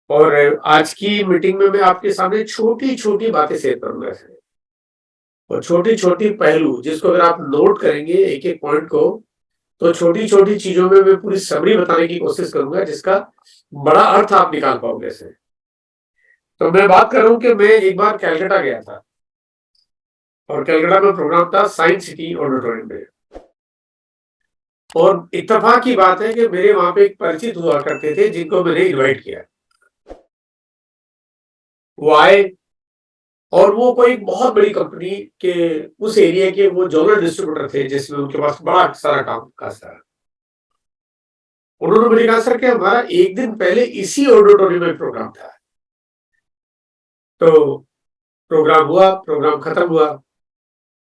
और आज की मीटिंग में मैं आपके सामने छोटी-छोटी बातें शेयर करूँगा सर। और छोटी-छोटी पहलू जिसको अगर आप नोट करेंगे एक-एक पॉइंट को, तो छोटी-छोटी चीज़ों में मैं पूरी समरी बताने की कोशिश करूँगा जिसका बड़ा अर्थ आप निकाल पाओगे इससे। तो मैं बात कर रहा हूँ कि मैं एक बार कलकत्ता गया था और कलकत्ता में प्रोग्राम था साइंस सिटी ऑडिटोरियम में। और इत्तेफ़ाक की बात है कि मेरे वहाँ पे एक परिचित हुआ करते थे जिनको मैंने इनवाइट किया। वो आए और वो कोई बहुत बड़ी कंपनी के उस एरिया के वो जनरल डिस्ट्रीब्यूटर थे जिसमें उनके पास बड़ा सारा काम-काज था। उन्होंने मुझे कहा सर कि हमारा 1 दिन पहले इसी ऑडिटोरियम में प्रोग्राम था। तो प्रोग्राम हुआ, प्रोग्राम खत्म हुआ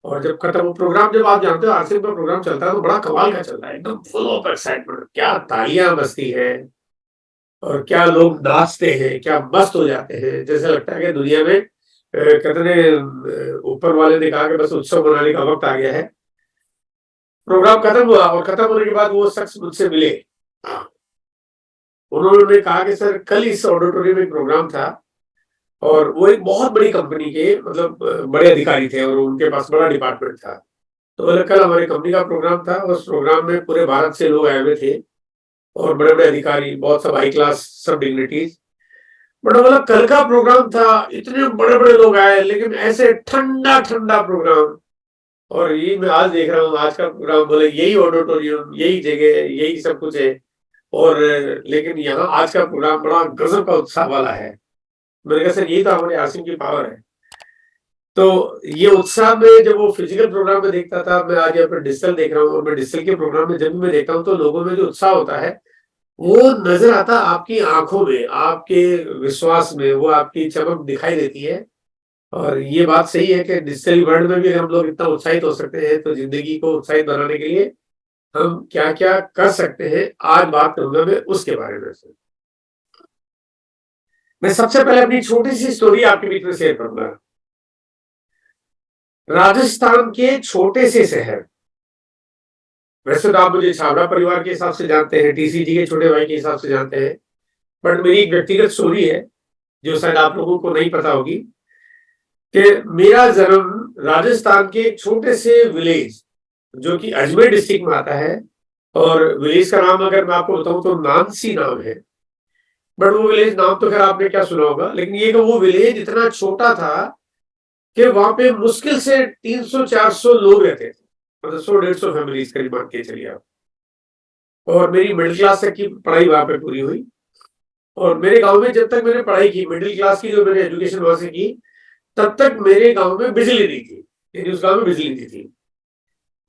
और जब खत्म प्रोग्राम जब आप जानते हो आरसीएम का प्रोग्राम चलता है तो बड़ा कमाल का चल रहा है, एकदम फुल ऑफ एक्साइटमेंट, क्या तालियाँ बजती हैं और क्या लोग नाचते हैं, क्या मस्त हो जाते हैं। जैसे लगता है कि दुनिया में कहते हैं ऊपर वाले ने कहा कि बस उत्सव मनाने का वक़्त आ गया है। प्रोग्राम खत्म हुआ और खत्म होने के बाद वो शख्स मुझसे मिले। उन्होंने कहा कि सर कल इस ऑडिटोरियम में प्रोग्राम था और वो एक बहुत बड़ी कंपनी के मतलब बड़े अधिकारी थे और उनके पास बड़ा डिपार्टमेंट था। तो बोले कल हमारी कंपनी का प्रोग्राम था, उस प्रोग्राम में पूरे भारत से लोग आए हुए थे और बड़े-बड़े अधिकारी, बहुत सब हाई क्लास सब डिग्निटीज़। बट बोला कल का प्रोग्राम था, इतने बड़े-बड़े लोग आए लेकिन ऐसे ठंडा-ठंडा प्रोग्राम। और ये मैं आज देख रहा हूँ आज का प्रोग्राम बोले यही ऑडिटोरियम, यही जगह, यही सब कुछ है और लेकिन यहाँ आज का प्रोग्राम बड़ा गज़ब का उत्साह वाला है। मैंने कहा सर यही तो हमारे आसिम की पावर है। तो ये उत्साह में जब वो फिजिकल प्रोग्राम में देखता था, मैं आज यहाँ पे डिजिटल देख रहा हूँ और मैं डिजिटल के प्रोग्राम में जब भी मैं देखता हूँ तो लोगों में जो उत्साह होता है, वो नज़र आता आपकी आँखों में, आपके विश्वास में, वो आपकी चमक दिखाई देती है। और ये बात सही है कि डिजिटल वर्ल्ड में भी अगर हम लोग इतना उत्साहित हो सकते हैं, तो ज़िंदगी को उत्साहित बनाने के लिए हम क्या-क्या कर सकते हैं, आज बात करूँगा मैं उसके बारे में सर। मैं सबसे पहले अपनी छोटी-सी स्टोरी आपके बीच में शेयर करूँगा। राजस्थान के छोटे से शहर, वैसे तो आप मुझे छाबड़ा परिवार के हिसाब से जानते हैं, टीसीजी के छोटे भाई के हिसाब से जानते हैं, बट मेरी एक व्यक्तिगत स्टोरी है, जो शायद आप लोगों को नहीं पता होगी कि मेरा जन्म राजस्थान के एक छोटे से विलेज, जो कि अजमेर डिस्ट्रिक्ट में आता है और विलेज का नाम अगर मैं आपको बताऊँ तो नानसी नाम है। बट वो विलेज नाम तो खैर आपने क्या सुना होगा, लेकिन ये कि वो विलेज इतना छोटा था कि वहाँ पे मुश्किल से 300-400 लोग रहते थे। मतलब 100-150 फैमिलीज़ करीब मान के चलिए आप। और मेरी मिडिल क्लास तक की पढ़ाई वहाँ पे पूरी हुई और मेरे गाँव में जब तक मैंने पढ़ाई की, मिडिल क्लास की जो मैंने एजुकेशन वहाँ से की, तब तक मेरे गाँव में बिजली नहीं थी। यानी उस गाँव में बिजली नहीं थी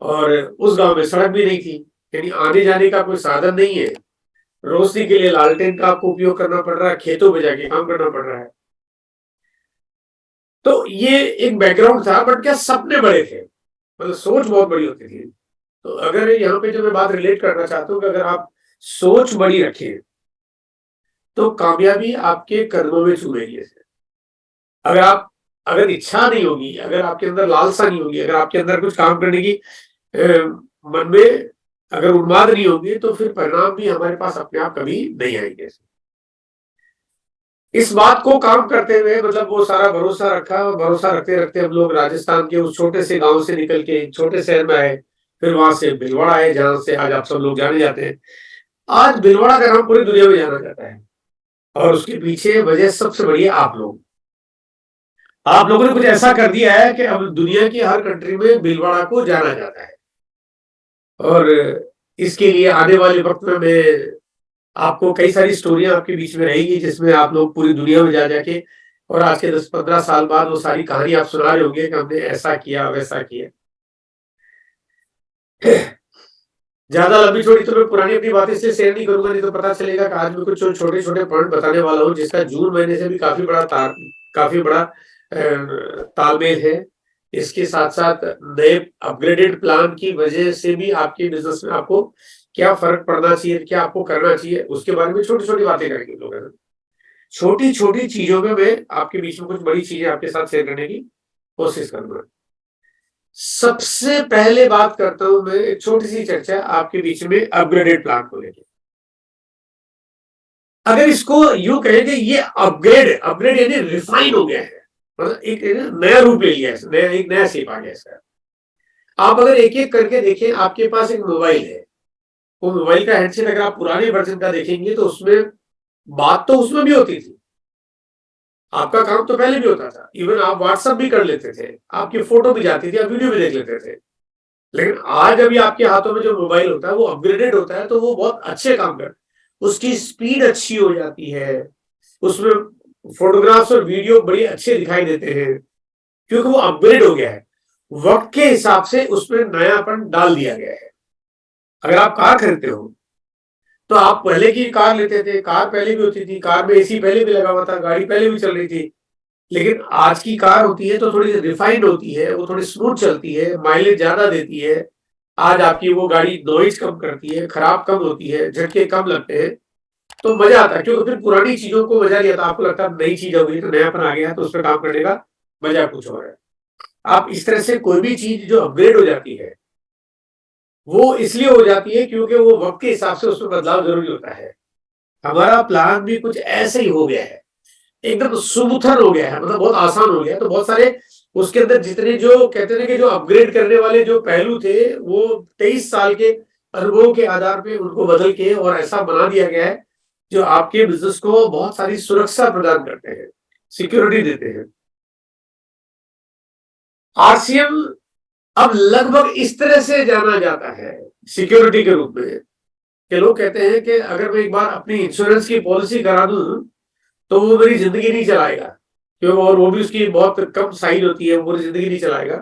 और उस गाँव में सड़क भी नहीं थी। यानी आने-जाने का कोई साधन नहीं है। रोशनी के लिए लालटेन का आपको उपयोग करना पड़ रहा है, खेतों में जाके काम करना पड़ रहा है। तो ये एक बैकग्राउंड था बट क्या सपने बड़े थे। मतलब सोच बहुत बड़ी होती थी। तो अगर यहाँ पे जो मैं बात रिलेट करना चाहता हूँ कि अगर आप सोच बड़ी रखें, तो कामयाबी आपके कदमों में चूमेगी ऐसे। अगर आप अगर इच्छा नहीं होगी, अगर आपके अंदर लालसा नहीं होगी, अगर आपके अंदर कुछ काम करने की मन में अगर उन्माद नहीं होगी, तो फिर परिणाम भी हमारे पास अपने आप कभी नहीं आएँगे। इस बात को काम करते हुए मतलब वो सारा भरोसा रखा और भरोसा रखते-रखते हम लोग राजस्थान के उस छोटे से गाँव से निकल के एक छोटे शहर में आए। फिर वहाँ से भीलवाड़ा आए, जहाँ से आज आप सब लोग जाने जाते हैं। आज भीलवाड़ा का नाम पूरी दुनिया में जाना जाता है और उसके पीछे वजह सबसे बड़ी है आप लोग। आप लोगों ने कुछ ऐसा कर दिया है कि अब दुनिया की हर कंट्री में भीलवाड़ा को जाना जाता है और इसके लिए आने वाले वक़्त में मैं आपको कई सारी स्टोरियाँ आपके बीच में रहेगी जिसमें आप लोग पूरी दुनिया में जा जाके और आज के 10-15 साल बाद वो सारी कहानी आप सुना रहे होंगे कि हमने ऐसा किया, वैसा किया। ज़्यादा लंबी-चौड़ी तो मैं पुरानी अपनी बातें इसलिए शेयर नहीं करूँगा, नहीं तो पता चलेगा कि आज मैं कुछ छोटे-छोटे पॉइंट बताने वाला हूँ जिसका जून महीने से भी काफ़ी बड़ा तालमेल है। इसके साथ-साथ नए अपग्रेडेड प्लान की वजह से भी आपके बिज़नेस में आपको क्या फ़र्क पड़ना चाहिए, क्या आपको करना चाहिए, उसके बारे में छोटी-छोटी बातें करेंगे लोग, है ना? छोटी-छोटी चीज़ों में मैं आपके बीच में कुछ बड़ी चीज़ें आपके साथ शेयर करने की कोशिश करूँगा। सबसे पहले बात करता हूँ मैं एक छोटी-सी चर्चा आपके बीच में अपग्रेडेड प्लान को लेके। अगर इसको यूं कहें कि ये अपग्रेड अपग्रेड यानी रिफाइन हो गया है, मतलब एक नया रूप ले लिया है, नया एक नया शेप आ गया इसका। आप अगर एक एक करके देखें, आपके पास एक मोबाइल है, वो मोबाइल का हेडसेट अगर आप पुराने वर्जन का देखेंगे तो उसमें बात तो उसमें भी होती थी, आपका काम तो पहले भी होता था, इवन आप व्हाट्सएप भी कर लेते थे, आपकी फोटो भी जाती थी, आप वीडियो भी देख लेते थे। लेकिन आज अभी आपके हाथों में जो मोबाइल होता है वो अपग्रेडेड होता है, तो वो बहुत अच्छे काम कर, उसकी स्पीड अच्छी हो जाती है, उसमें फोटोग्राफ्स और वीडियो बड़े अच्छे दिखाई देते हैं, क्योंकि वो अपग्रेड हो गया है, वक्त के हिसाब से उसमें नयापन डाल दिया गया है। अगर आप कार खरीदते हो तो आप पहले की कार लेते थे, कार पहले भी होती थी, कार में एसी पहले भी लगा हुआ था, गाड़ी पहले भी चल रही थी। लेकिन आज की कार होती है तो थोड़ी रिफाइंड होती है, वो थोड़ी स्मूथ चलती है, माइलेज ज्यादा देती है। आज आपकी वो गाड़ी नॉइज कम करती है, खराब कम होती है, झटके कम लगते हैं, तो मजा आता है। क्योंकि फिर पुरानी चीजों को मजा नहीं आता, आपको लगता है नई चीज हो गई तो नयापन आ गया, तो उस पर काम करने का मजा कुछ और है। आप इस तरह से कोई भी चीज जो अपग्रेड हो जाती है वो इसलिए हो जाती है क्योंकि वो वक्त के हिसाब से उसमें बदलाव जरूरी होता है। हमारा प्लान भी कुछ ऐसे ही हो गया है, एकदम सुमथन हो गया है, मतलब बहुत आसान हो गया है। तो बहुत सारे उसके अंदर जितने जो कहते थे कि जो अपग्रेड करने वाले जो पहलू थे वो 23 साल के अनुभव के आधार पे उनको बदल के और ऐसा बना दिया गया है जो आपके बिजनेस को बहुत सारी सुरक्षा प्रदान करते हैं, सिक्योरिटी देते हैं। आरसीएम अब लगभग इस तरह से जाना जाता है सिक्योरिटी के रूप में कि लोग कहते हैं कि अगर मैं एक बार अपनी इंश्योरेंस की पॉलिसी करा दूं तो वो मेरी जिंदगी नहीं चलाएगा, क्यों, और वो भी उसकी बहुत कम साइज होती है, वो पूरी जिंदगी नहीं चलाएगा।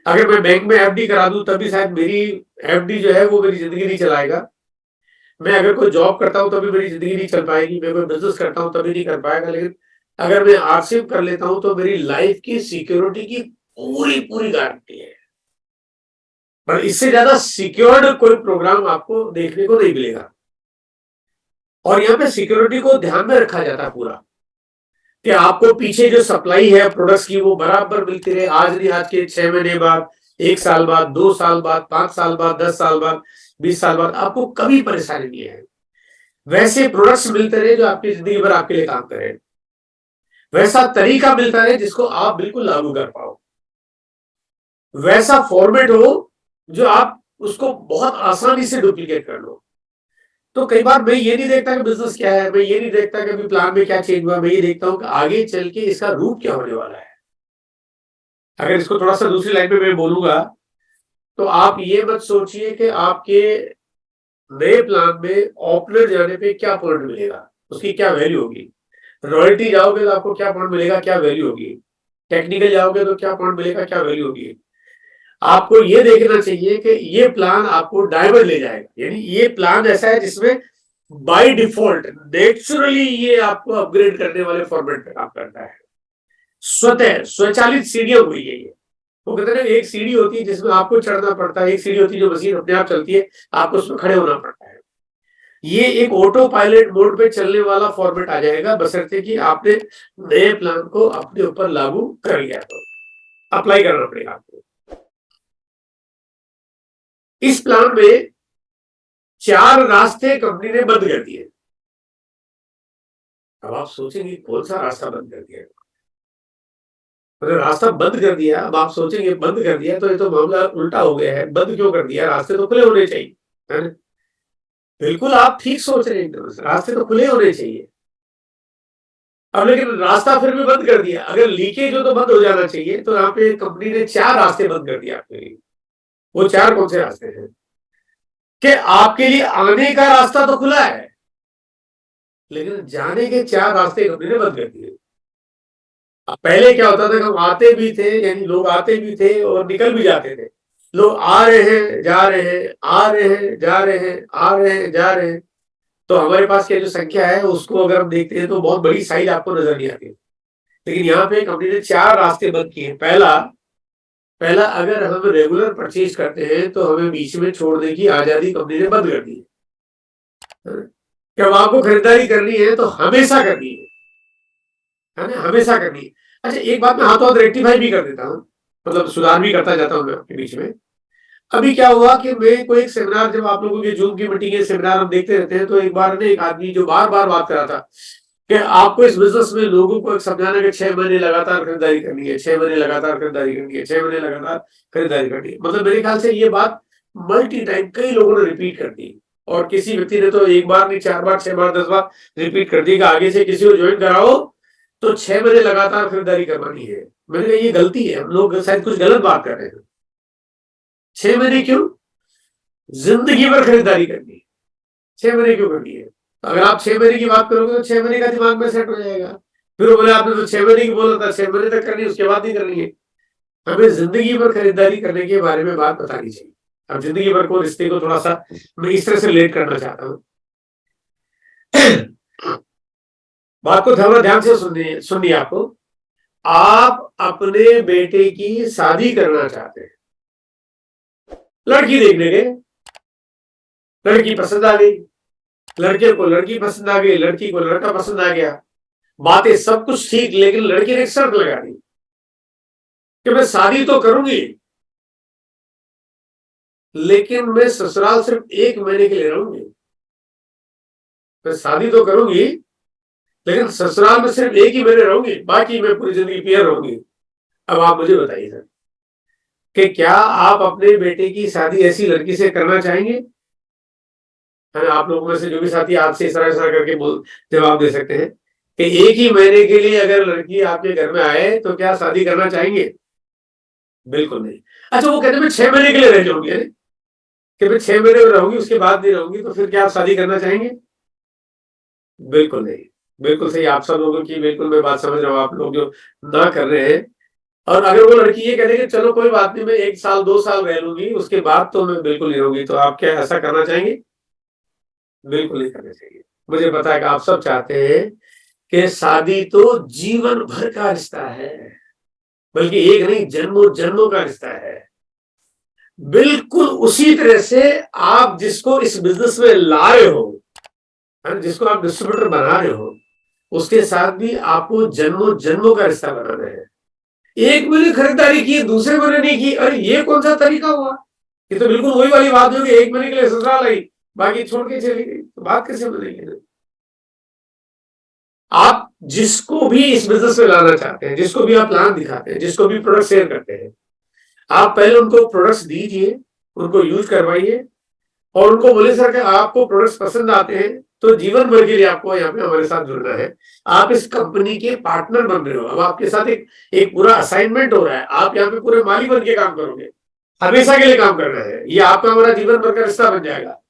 अगर मैं बैंक में एफडी करा दूं तब भी शायद मेरी एफडी जो है वो मेरी जिंदगी नहीं चलाएगा। मैं अगर कोई जॉब करता हूं तभी मेरी जिंदगी नहीं चल पाएगी, मैं कोई बिजनेस करता हूं तभी नहीं कर पाएगा। लेकिन अगर मैं आरसीएम कर लेता हूं तो मेरी लाइफ की सिक्योरिटी की पूरी पूरी गारंटी है। पर इससे ज्यादा सिक्योर्ड कोई प्रोग्राम आपको देखने को नहीं मिलेगा। और यहाँ पे सिक्योरिटी को ध्यान में रखा जाता है पूरा, कि आपको पीछे जो सप्लाई है प्रोडक्ट्स की वो बराबर मिलती रहे, आज नहीं, आज के 6 महीने बाद, 1 साल बाद, 2 साल बाद, 5 साल बाद, 10 साल बाद, 20 साल बाद, आपको कभी परेशानी नहीं है। वैसे प्रोडक्ट्स मिलते रहे जो आपकी जिंदगी भर आपके लिए काम करे, वैसा तरीका मिलता रहे जिसको आप बिल्कुल लागू कर पाओ, वैसा फॉर्मेट हो जो आप उसको बहुत आसानी से डुप्लीकेट कर लो। तो कई बार मैं ये नहीं देखता कि बिजनेस क्या है, मैं ये नहीं देखता कि अभी प्लान में क्या चेंज हुआ, मैं ये देखता हूं कि आगे चल के इसका रूप क्या होने वाला है। अगर इसको थोड़ा सा दूसरी लाइन में मैं बोलूंगा तो आप ये मत सोचिए कि आपके नए प्लान में ओपनर जाने पे क्या पॉइंट मिलेगा, उसकी क्या वैल्यू होगी। रॉयल्टी जाओगे तो आपको क्या पॉइंट मिलेगा, क्या वैल्यू होगी। टेक्निकल जाओगे तो क्या पॉइंट मिलेगा, क्या वैल्यू होगी। आपको ये देखना चाहिए कि ये प्लान आपको डायमंड ले जाएगा, यानी ये प्लान ऐसा है जिसमें बाय डिफॉल्ट नेचुरली ये आपको अपग्रेड करने वाले फॉर्मेट पे काम करता है। स्वतः स्वचालित सीढ़ियां हुई है ये। वो कहते हैं एक सीढ़ी होती है जिसमें आपको चढ़ना पड़ता है, एक सीढ़ी होती है जो मशीन अपने आप चलती है, आपको उसमें खड़े होना पड़ता है। ये एक ऑटो पायलट मोड पे चलने वाला फॉर्मेट आ जाएगा, बशर्ते कि आपने नए प्लान को अपने ऊपर लागू कर लिया, तो अप्लाई करना पड़ेगा आपको। इस प्लान में 4 रास्ते कंपनी ने बंद कर दिए। अब आप सोचेंगे कौन सा रास्ता बंद कर दिया, मतलब रास्ता बंद कर दिया। अब आप सोचेंगे बंद कर दिया तो ये तो मामला उल्टा हो गया है, बंद क्यों कर दिया, रास्ते तो खुले होने चाहिए, है ना? बिल्कुल आप ठीक सोच रहे हैं, एकदम से रास्ते तो खुले होने चाहिए। अब लेकिन रास्ता फिर भी बंद कर दिया। अगर लीकेज हो तो बंद हो जाना चाहिए, तो यहाँ पे कंपनी ने 4 रास्ते बंद कर दिया आपके लिए। वो 4 कौन से रास्ते हैं कि आपके लिए आने का रास्ता तो खुला है, लेकिन जाने के 4 रास्ते कंपनी ने बंद कर दिए। अब पहले क्या होता था कि हम आते भी थे, यानी लोग आते भी थे और निकल भी जाते थे। लोग आ रहे हैं जा रहे हैं, आ रहे हैं जा रहे हैं, आ रहे हैं जा रहे हैं। तो हमारे पास की जो संख्या है उसको अगर हम देखते हैं तो बहुत बड़ी साइज आपको नजर नहीं आती। लेकिन यहाँ पे कंपनी ने 4 रास्ते बंद किए। पहला पहला अगर हम रेगुलर परचेज करते हैं तो हमें बीच में छोड़ने की आजादी कंपनी ने बंद कर दी है। जब आपको खरीदारी करनी है तो हमेशा करनी है ना, हमेशा करनी है। अच्छा, एक बात मैं हाथों हाथ रेक्टिफाई भी कर देता हूँ, मतलब सुधार भी करता जाता हूँ मैं आपके बीच में। अभी क्या हुआ कि मैं कोई एक सेमिनार, जब आप लोगों के जूम की मीटिंग है, सेमिनार हम देखते रहते हैं, तो एक बार ने एक आदमी जो बार बार बात कर रहा था कि आपको इस बिजनेस में लोगों को समझाना कि 6 महीने लगातार खरीदारी करनी है, 6 महीने लगातार खरीदारी करनी है, 6 महीने लगातार खरीदारी करनी है। मतलब मेरे ख्याल से ये बात मल्टी टाइम कई लोगों ने रिपीट कर दी, और किसी व्यक्ति ने तो एक बार नहीं, 4 बार, 6 बार, 10 बार रिपीट कर दी कि आगे से किसी को ज्वाइन कराओ तो 6 महीने लगातार खरीदारी करवानी है। मैंने कहा ये गलती है, हम लोग शायद कुछ गलत बात कर रहे हैं। 6 महीने क्यों? जिंदगी भर खरीदारी करनी है, 6 महीने क्यों करनी है? अगर आप 6 महीने की बात करोगे तो 6 महीने का दिमाग में सेट हो जाएगा। फिर वो बोले आपने तो 6 महीने की बोला था, 6 महीने तक करनी है, उसके बाद नहीं करनी है। हमें जिंदगी भर खरीदारी करने के बारे में बात बतानी चाहिए। अब जिंदगी भर को रिश्ते को थोड़ा सा मैं इस तरह से रिलेट करना चाहता हूँ। बात को थोड़ा ध्यान से सुनिए आपको। आप अपने बेटे की शादी करना चाहते हैं, लड़की देखने गए, लड़की पसंद आ गई, लड़के को लड़की पसंद आ गई, लड़की को लड़का पसंद आ गया, बातें सब कुछ ठीक, लेकिन लड़की ने एक शर्त लगा दी कि मैं शादी तो करूंगी, लेकिन मैं ससुराल सिर्फ 1 महीने के लिए रहूंगी। मैं शादी तो करूंगी, लेकिन ससुराल में सिर्फ 1 ही महीने रहूंगी, बाकी मैं पूरी जिंदगी पियर रहूंगी। अब आप मुझे बताइए सर कि क्या आप अपने बेटे की शादी ऐसी लड़की से करना चाहेंगे? है ना, आप लोगों में से जो भी साथी आपसे इशारा करके बोल जवाब दे सकते हैं कि 1 ही महीने के लिए अगर लड़की आपके घर में आए तो क्या शादी करना चाहेंगे? बिल्कुल नहीं। अच्छा, वो कहते मैं 6 महीने के लिए रह जाऊंगी, कि मैं 6 महीने में रहूंगी, उसके बाद नहीं रहूंगी, तो फिर क्या आप शादी करना चाहेंगे? बिल्कुल नहीं। बिल्कुल सही, आप सब लोगों की बिल्कुल मैं बात समझ रहा हूँ, आप लोग जो ना कर रहे हैं। और अगर वो लड़की ये कह दे कि चलो कोई बात नहीं, मैं 1 साल 2 साल रह लूंगी, उसके बाद तो मैं बिल्कुल नहीं रहूंगी, तो आप क्या ऐसा करना चाहेंगे? बिल्कुल नहीं करना चाहिए। मुझे पता है कि आप सब चाहते हैं कि शादी तो जीवन भर का रिश्ता है, बल्कि एक नहीं, जन्मों जन्मों का रिश्ता है। बिल्कुल उसी तरह से आप जिसको इस बिजनेस में ला रहे हो, जिसको आप डिस्ट्रीब्यूटर बना रहे हो, उसके साथ भी आपको जन्मों जन्मों का रिश्ता बनाना है। 1 महीने खरीदारी की, दूसरे महीने नहीं की, अरे ये कौन सा तरीका हुआ? ये तो बिल्कुल वही वाली बात होगी, 1 महीने के लिए ससुराल आई, बाकी छोड़ के चली गई, तो बात कैसे बनेगी? आप जिसको भी इस बिजनेस में लाना चाहते हैं, जिसको भी आप प्लान दिखाते हैं, जिसको भी प्रोडक्ट शेयर करते हैं, आप पहले उनको प्रोडक्ट्स दीजिए, उनको यूज करवाइए, और उनको बोले सर कि आपको प्रोडक्ट्स पसंद आते हैं तो जीवन भर के लिए आपको यहाँ पे हमारे साथ जुड़ना है। आप इस कंपनी के पार्टनर बन रहे हो, अब आपके साथ एक पूरा असाइनमेंट हो रहा है, आप यहाँ पे पूरे माली बन के काम करोगे, हमेशा के लिए काम करना है, ये आपका हमारा जीवन भर का रिश्ता बन जाएगा।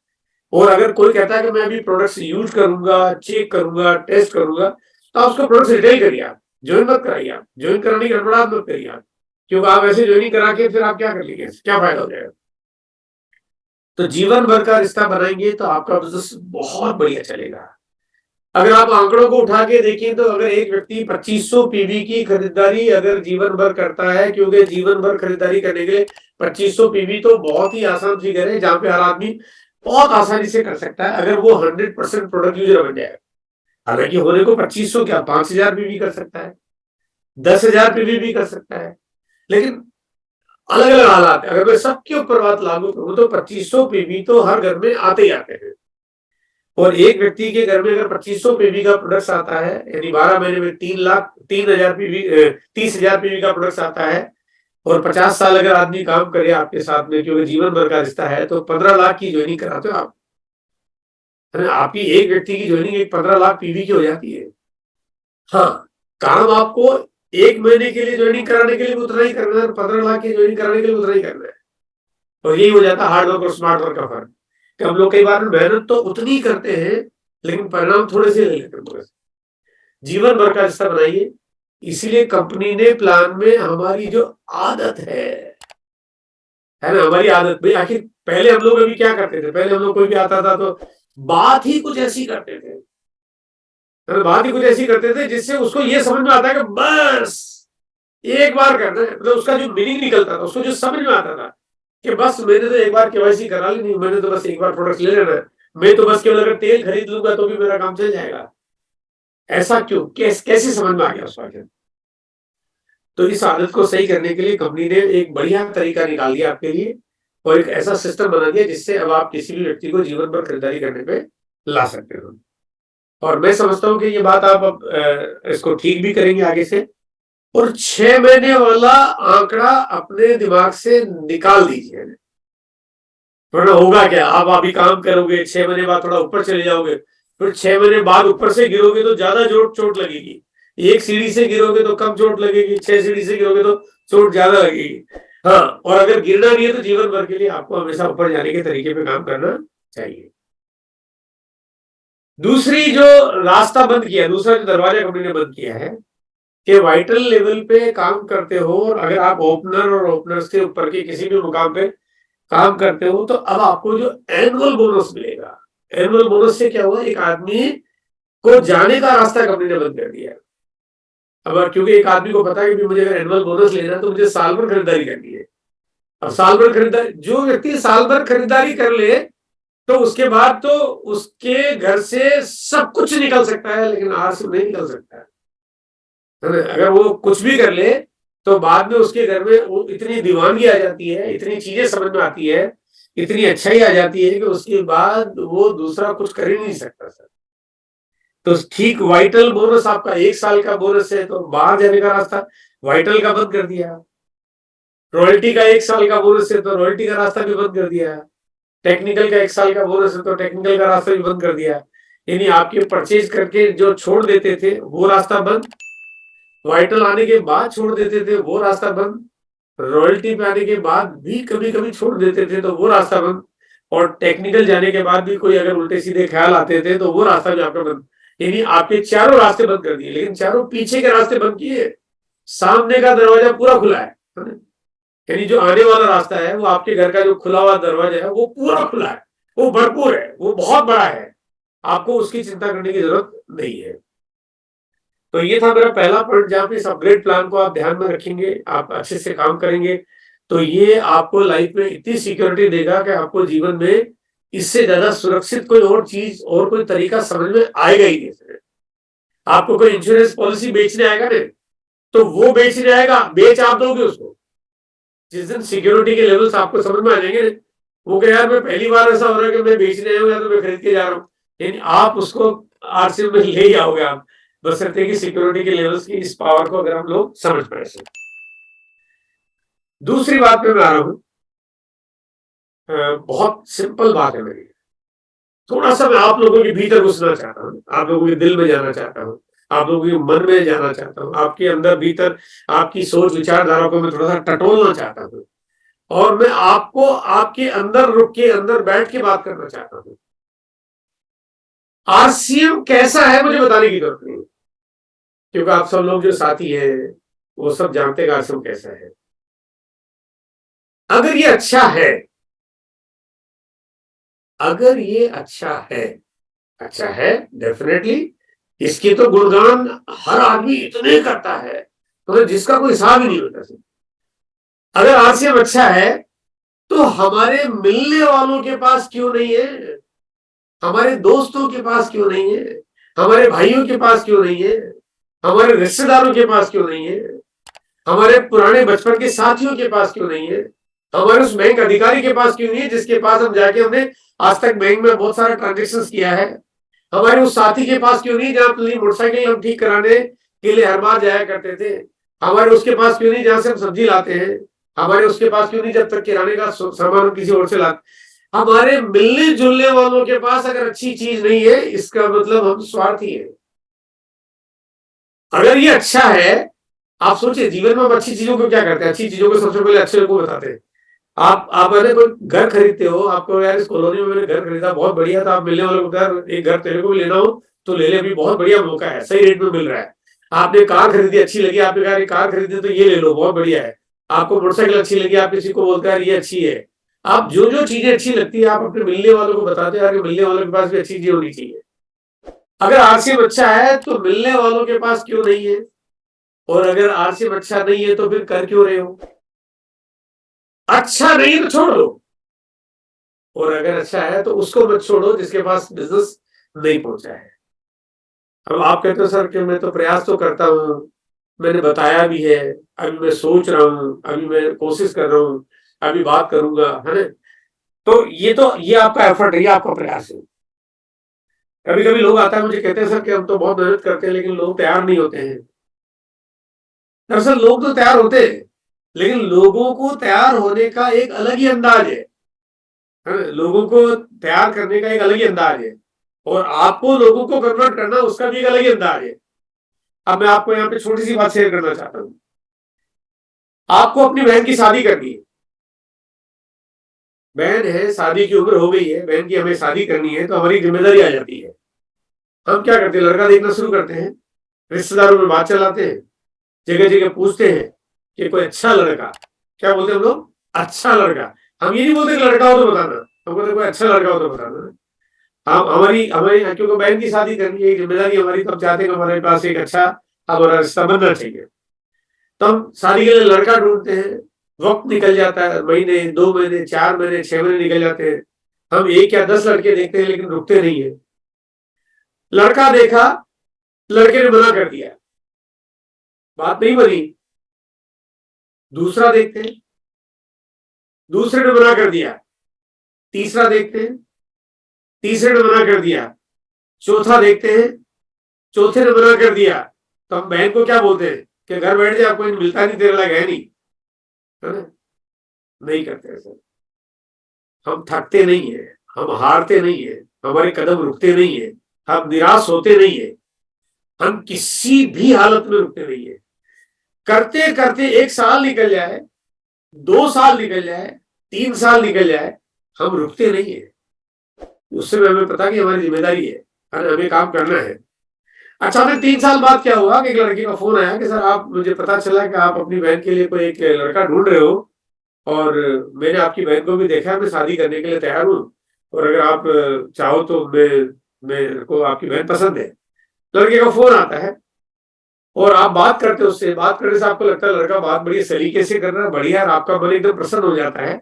और अगर कोई कहता है कि मैं अभी प्रोडक्ट्स यूज करूंगा, चेक करूंगा, टेस्ट करूंगा, तो आप उसको प्रोडक्ट्स रिटेल करिए, आप ज्वाइन मत कराइए, आप ज्वाइन कराने की गड़बड़ाहट मत करिए आप, क्योंकि आप ऐसे ज्वाइनिंग करा के फिर आप क्या कर लेंगे, क्या फायदा हो जाएगा? तो जीवन भर का रिश्ता बनाएंगे तो आपका बिजनेस बहुत बढ़िया चलेगा। अगर आप आंकड़ों को उठा के देखें तो अगर एक व्यक्ति 2500 पीवी की खरीदारी अगर जीवन भर करता है, क्योंकि जीवन भर खरीदारी करने के लिए 2500 पीवी तो बहुत ही आसान फिगर है, जहां पे हर आदमी बहुत आसानी से कर सकता है अगर वो 100% प्रोडक्ट यूजर बन जाए। हालांकि होने को 2500 क्या 5000 पीवी कर सकता है, 10,000 पीवी भी कर सकता है, लेकिन अलग अलग हालात है। अगर मैं सबके ऊपर बात लागू करूं तो 2500 पीवी तो हर घर में आते ही आते हैं, और एक व्यक्ति के घर में अगर 2500 पीवी का प्रोडक्ट आता है, यानी 12 महीने में 3,03,000 पीवी 30,000 पीवी का प्रोडक्ट आता है, और 50 साल अगर आदमी काम करे आपके साथ में, क्योंकि जीवन भर का रिश्ता है, तो 15 लाख की ज्वाइनिंग कराते हो आप, है ना? आपकी एक व्यक्ति की ज्वाइनिंग एक 15 लाख पीवी की हो जाती है। हाँ, काम आपको 1 महीने के लिए ज्वाइनिंग कराने के लिए उतना ही करना है, 15 लाख की ज्वाइनिंग कराने के लिए उतना ही करना है। और यही हो जाता है हार्ड वर्क और स्मार्ट वर्क का फर्क, कि हम लोग कई बार मेहनत तो उतनी करते हैं लेकिन परिणाम थोड़े से ले लेते हैं। जीवन भर का रिश्ता बनाइए, इसीलिए कंपनी ने प्लान में हमारी जो आदत है ना, हमारी आदत भाई, आखिर पहले हम लोग अभी क्या करते थे, पहले हम लोग कोई भी आता था तो बात ही कुछ ऐसी करते थे, बात ही कुछ ऐसी करते थे जिससे उसको ये समझ में आता है कि बस एक बार करना है, मतलब उसका जो मीनिंग निकलता था, उसको जो समझ में आता था कि बस मैंने तो एक बार केवाईसी करा ली, नहीं मैंने तो बस एक बार प्रोडक्ट ले लेना है, मैं तो बस केवल अगर तेल खरीद लूंगा तो भी मेरा काम चल जाएगा। ऐसा क्यों, कैसे समझ में आ गया उसका? तो इस आदत को सही करने के लिए कंपनी ने एक बढ़िया तरीका निकाल दिया आपके लिए, और एक ऐसा सिस्टम बना दिया जिससे अब आप किसी भी व्यक्ति को जीवन भर खरीदारी करने पे ला सकते हो। और मैं समझता हूँ कि ये बात आप अब इसको ठीक भी करेंगे आगे से। और 6 महीने वाला आंकड़ा अपने दिमाग से निकाल दीजिए, वरना होगा क्या, आप अभी काम करोगे, 6 महीने बाद थोड़ा ऊपर चले जाओगे, फिर 6 महीने बाद ऊपर से गिरोगे तो ज्यादा चोट लगेगी, एक सीढ़ी से गिरोगे तो कम चोट लगेगी, 6 सीढ़ी से गिरोगे तो चोट ज्यादा लगेगी। हाँ, और अगर गिरना नहीं है तो जीवन भर के लिए आपको हमेशा ऊपर जाने के तरीके पे काम करना चाहिए। दूसरी जो रास्ता बंद किया, दूसरा जो दरवाजा कंपनी ने बंद किया है कि वाइटल लेवल पे काम करते हो और अगर आप ओपनर और ओपनर्स के ऊपर के किसी भी मुकाम पे काम करते हो तो अब आपको जो एनुअल बोनस मिलेगा, एनुअल बोनस से क्या हुआ, एक आदमी को जाने का रास्ता कंपनी ने बंद कर दिया। अब क्योंकि एक आदमी को पता है कि मुझे अगर एनुअल बोनस लेना है तो मुझे साल भर खरीदारी करनी है। अब साल भर खरीदारी, जो व्यक्ति साल भर खरीदारी कर ले तो उसके बाद तो उसके घर से सब कुछ निकल सकता है, लेकिन आरसी नहीं निकल सकता है। अगर वो कुछ भी कर ले तो बाद में उसके घर में वो इतनी दीवानगी आ जाती है, इतनी चीजें समझ में आती है, इतनी अच्छाई आ जाती है कि उसके बाद वो दूसरा कुछ कर ही नहीं सकता सर। तो ठीक वाइटल बोनस आपका 1 साल का बोनस है तो बाहर जाने का रास्ता वाइटल का बंद कर दिया। रॉयल्टी का 1 साल का बोनस है तो रॉयल्टी का रास्ता भी बंद कर दिया। टेक्निकल का 1 साल का बोनस है तो टेक्निकल का रास्ता भी बंद कर दिया। यानी आपके परचेज करके जो छोड़ देते थे वो रास्ता बंद, वाइटल आने के बाद छोड़ देते थे वो रास्ता बंद, रॉयल्टी पे आने के बाद भी कभी कभी छोड़ देते थे तो वो रास्ता बंद, और टेक्निकल जाने के बाद भी कोई अगर उल्टे सीधे ख्याल आते थे तो वो रास्ता भी आपका बंद। यानी आपके चारों रास्ते बंद कर दिए, लेकिन चारों पीछे के रास्ते बंद किए, सामने का दरवाजा पूरा खुला है। यानी जो आने वाला रास्ता है वो आपके घर का जो खुला हुआ दरवाजा है वो पूरा खुला है, वो भरपूर है, वो बहुत बड़ा है, आपको उसकी चिंता करने की जरूरत नहीं है। तो ये था मेरा पहला पॉइंट, जहां पे इस अपग्रेड प्लान को आप ध्यान में रखेंगे, आप अच्छे से काम करेंगे तो ये आपको लाइफ में इतनी सिक्योरिटी देगा कि आपको जीवन में इससे ज्यादा सुरक्षित कोई और चीज और कोई तरीका समझ में आएगा ही नहीं। आपको कोई इंश्योरेंस पॉलिसी बेचने आएगा ना तो वो बेचने आएगा, बेच आप दोगे उसको। जिस दिन सिक्योरिटी के लेवल्स आपको समझ में आ जाएंगे, वो कह यार मैं पहली बार ऐसा हो रहा है कि मैं बेचने आया हूँ या तो मैं खरीद के जा रहा हूँ, यानी आप उसको आरसी में ले ही आओगे आप, बशर्ते कि सिक्योरिटी के लेवल्स की इस पावर को अगर हम लोग समझ पाए। दूसरी बात पे मैं आ रहा हूं, बहुत सिंपल बात है मेरी, थोड़ा सा मैं आप लोगों के भीतर घुसना चाहता हूँ, आप लोगों के दिल में जाना चाहता हूँ, आप लोगों के मन में जाना चाहता हूँ, आपके अंदर भीतर आपकी सोच विचारधारा को मैं थोड़ा सा टटोलना चाहता हूँ और मैं आपको आपके अंदर रुक के अंदर बैठ के बात करना चाहता हूँ। आरसीएम कैसा है मुझे बताने की जरूरत नहीं, क्योंकि आप सब लोग जो साथी है वो सब जानते हैं आरसीएम कैसा है। अगर ये अच्छा है, अगर ये अच्छा है डेफिनेटली, इसके तो गुणगान हर आदमी इतने करता है तो जिसका कोई हिसाब ही नहीं होता। अगर आरसीएम अच्छा है तो हमारे मिलने वालों के पास क्यों नहीं है, हमारे दोस्तों के पास क्यों नहीं है, हमारे भाइयों के पास क्यों नहीं है, हमारे रिश्तेदारों के पास क्यों नहीं है, हमारे पुराने बचपन के साथियों के पास क्यों नहीं है, हमारे उस बैंक अधिकारी के पास क्यों नहीं है जिसके पास हम जाके हमने आज तक बैंक में बहुत सारा ट्रांजेक्शन किया है, हमारे उस साथी के पास क्यों नहीं जहां अपनी मोटरसाइकिल हम ठीक कराने के लिए हर बार जाया करते थे, हमारे उसके पास क्यों नहीं जहां से हम सब्जी लाते हैं, हमारे उसके पास क्यों नहीं जब तक किराने का सामान हम किसी और से लाते। हमारे मिलने जुलने वालों के पास अगर अच्छी चीज नहीं है इसका मतलब हम स्वार्थी है। अगर ये अच्छा है, आप सोचिए जीवन में हम अच्छी चीजों को क्या करते हैं, अच्छी चीजों को सबसे पहले अच्छे लोगों को बताते हैं। आप मैंने कोई घर खरीदते हो, आपको यार इस कॉलोनी में मैंने घर खरीदा बहुत बढ़िया था, आप मिलने वालों को यार एक घर तेरे को भी लेना हो तो ले ले, भी बहुत बढ़िया मौका है, सही रेट में मिल रहा है। आपने कार खरीदी अच्छी लगी, आपने कहा कार खरीदी तो ये ले लो बहुत बढ़िया है। आपको मोटरसाइकिल अच्छी लगी, आप किसी को बोलते हैं ये अच्छी है। आप जो जो चीजें अच्छी लगती है आप अपने मिलने वालों को बताते हैं, मिलने वालों के पास भी अच्छी चीज होनी चाहिए। अगर आरसीएम अच्छा है तो मिलने वालों के पास क्यों नहीं है, और अगर आरसीएम अच्छा नहीं है तो फिर कर क्यों रहे हो। अच्छा नहीं तो छोड़ दो, और अगर अच्छा है तो उसको मत छोड़ो जिसके पास बिजनेस नहीं पहुंचा है। अब आप कहते हो सर कि मैं तो प्रयास तो करता हूं, मैंने बताया भी है, अभी मैं सोच रहा हूं, अभी मैं कोशिश कर रहा हूं, अभी बात करूंगा, है ना। तो ये आपका एफर्ट है, ये आपका प्रयास है। कभी कभी लोग आता है मुझे कहते हैं सर कि हम तो बहुत मेहनत करते हैं लेकिन लोग तैयार नहीं होते हैं। दरअसल लोग तो तैयार होते हैं, लेकिन लोगों को तैयार होने का एक अलग ही अंदाज है ना? लोगों को तैयार करने का एक अलग ही अंदाज है, और आपको लोगों को कन्वर्ट करना उसका भी एक अलग ही अंदाज है। अब मैं आपको यहाँ पे छोटी सी बात शेयर करना चाहता हूँ। आपको अपनी बहन की शादी करनी है, बहन है, शादी की उम्र हो गई है, बहन की हमें शादी करनी है, तो हमारी जिम्मेदारी आ जाती है। हम क्या करते हैं, लड़का देखना शुरू करते हैं, रिश्तेदारों में बात चलाते हैं, जगह जगह पूछते हैं कि कोई अच्छा लड़का, क्या बोलते हैं हम लोग, अच्छा लड़का। हम ये नहीं बोलते कि लड़का हो तो बताना, हम बोलते कोई अच्छा लड़का हो तो बताना। हम हमारी हमारी क्योंकि बहन की शादी करनी है, जिम्मेदारी हमारी, तो हम चाहते हैं कि हमारे पास एक अच्छा हमारा रिश्ता बनना चाहिए। तो हम शादी के लिए लड़का ढूंढते हैं, वक्त निकल जाता है, महीने, 2 महीने, 4 महीने, 6 महीने निकल जाते हैं। हम 1 या 10 लड़के देखते हैं लेकिन रुकते नहीं है। लड़का देखा, लड़के ने मना कर दिया, बात नहीं बनी। दूसरा देखते हैं, दूसरे ने मना कर दिया। तीसरा देखते हैं, तीसरे ने मना कर दिया। चौथा देखते हैं, चौथे ने मना कर दिया। तो हम बहन को क्या बोलते हैं कि घर बैठ जाए, कोई मिलता नहीं, तेरे लायक है नहीं, है ना? नहीं करते ऐसा। हम थकते नहीं है, हम हारते नहीं है, हमारे कदम रुकते नहीं है, हम निराश होते नहीं है, हम किसी भी हालत में रुकते नहीं है। करते करते 1 साल निकल जाए, 2 साल निकल जाए, 3 साल निकल जाए, हम रुकते नहीं है। उससे हमें पता कि हमारी जिम्मेदारी है, हमें काम करना है। अचानक 3 साल बाद क्या हुआ कि एक लड़की का फोन आया कि सर आप, मुझे पता चला कि आप अपनी बहन के लिए कोई एक लड़का ढूंढ रहे हो, और मैंने आपकी बहन को भी देखा है, मैं शादी करने के लिए तैयार हूँ, और अगर आप चाहो तो मेरे को आपकी बहन पसंद है। लड़के का फोन आता है और आप बात करते हो उससे, बात करने से आपको लगता है लड़का बात बड़ी सलीके से कर रहा है, बढ़िया, और आपका मन एकदम प्रसन्न हो जाता है,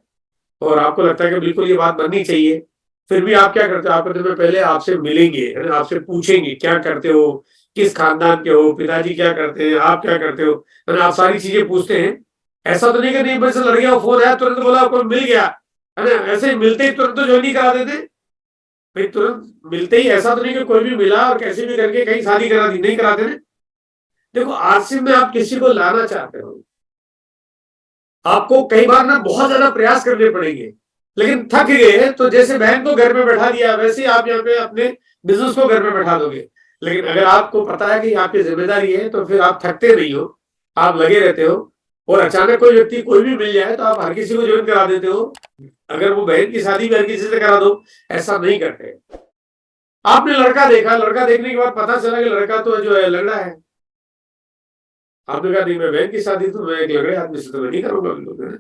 और आपको लगता है कि बिल्कुल ये बात बननी चाहिए। फिर भी आप क्या करते हो, आप कहते हो पहले आपसे मिलेंगे, है ना, आपसे पूछेंगे क्या करते हो, किस खानदान के हो, पिताजी क्या करते हैं, आप क्या करते हो, है ना, आप सारी चीजें पूछते हैं। ऐसा तो नहीं कि नहीं बस लड़के का फोन आया तुरंत बोला आपको मिल गया, है ना, ऐसे ही मिलते ही तुरंत तो ज्वाइन नहीं करा देते भाई, तुरंत मिलते ही ऐसा तो नहीं कि कोई भी मिला और कैसे भी करके कहीं शादी करा दी, नहीं कराते ना। देखो आरसी में आप किसी को लाना चाहते हो, आपको कई बार ना बहुत ज्यादा प्रयास करने पड़ेंगे, लेकिन थक गए तो जैसे बहन को घर में बैठा दिया वैसे ही आप यहाँ पे अपने बिजनेस को घर में बैठा दोगे। लेकिन अगर आपको पता है कि आपकी जिम्मेदारी है तो फिर आप थकते नहीं हो, आप लगे रहते हो। और अचानक कोई व्यक्ति कोई भी मिल जाए तो आप हर किसी को ज्वाइन करा देते हो, अगर वो बहन की शादी भी हर किसी से करा दो, ऐसा नहीं करते। आपने लड़का देखा, लड़का देखने के बाद पता चला कि लड़का तो जो है लंगड़ा है, आपने कहा नहीं मैं बहन की शादी तो मैं एक लंगड़े आदमी से तो मैं नहीं करूंगा बिल्कुल,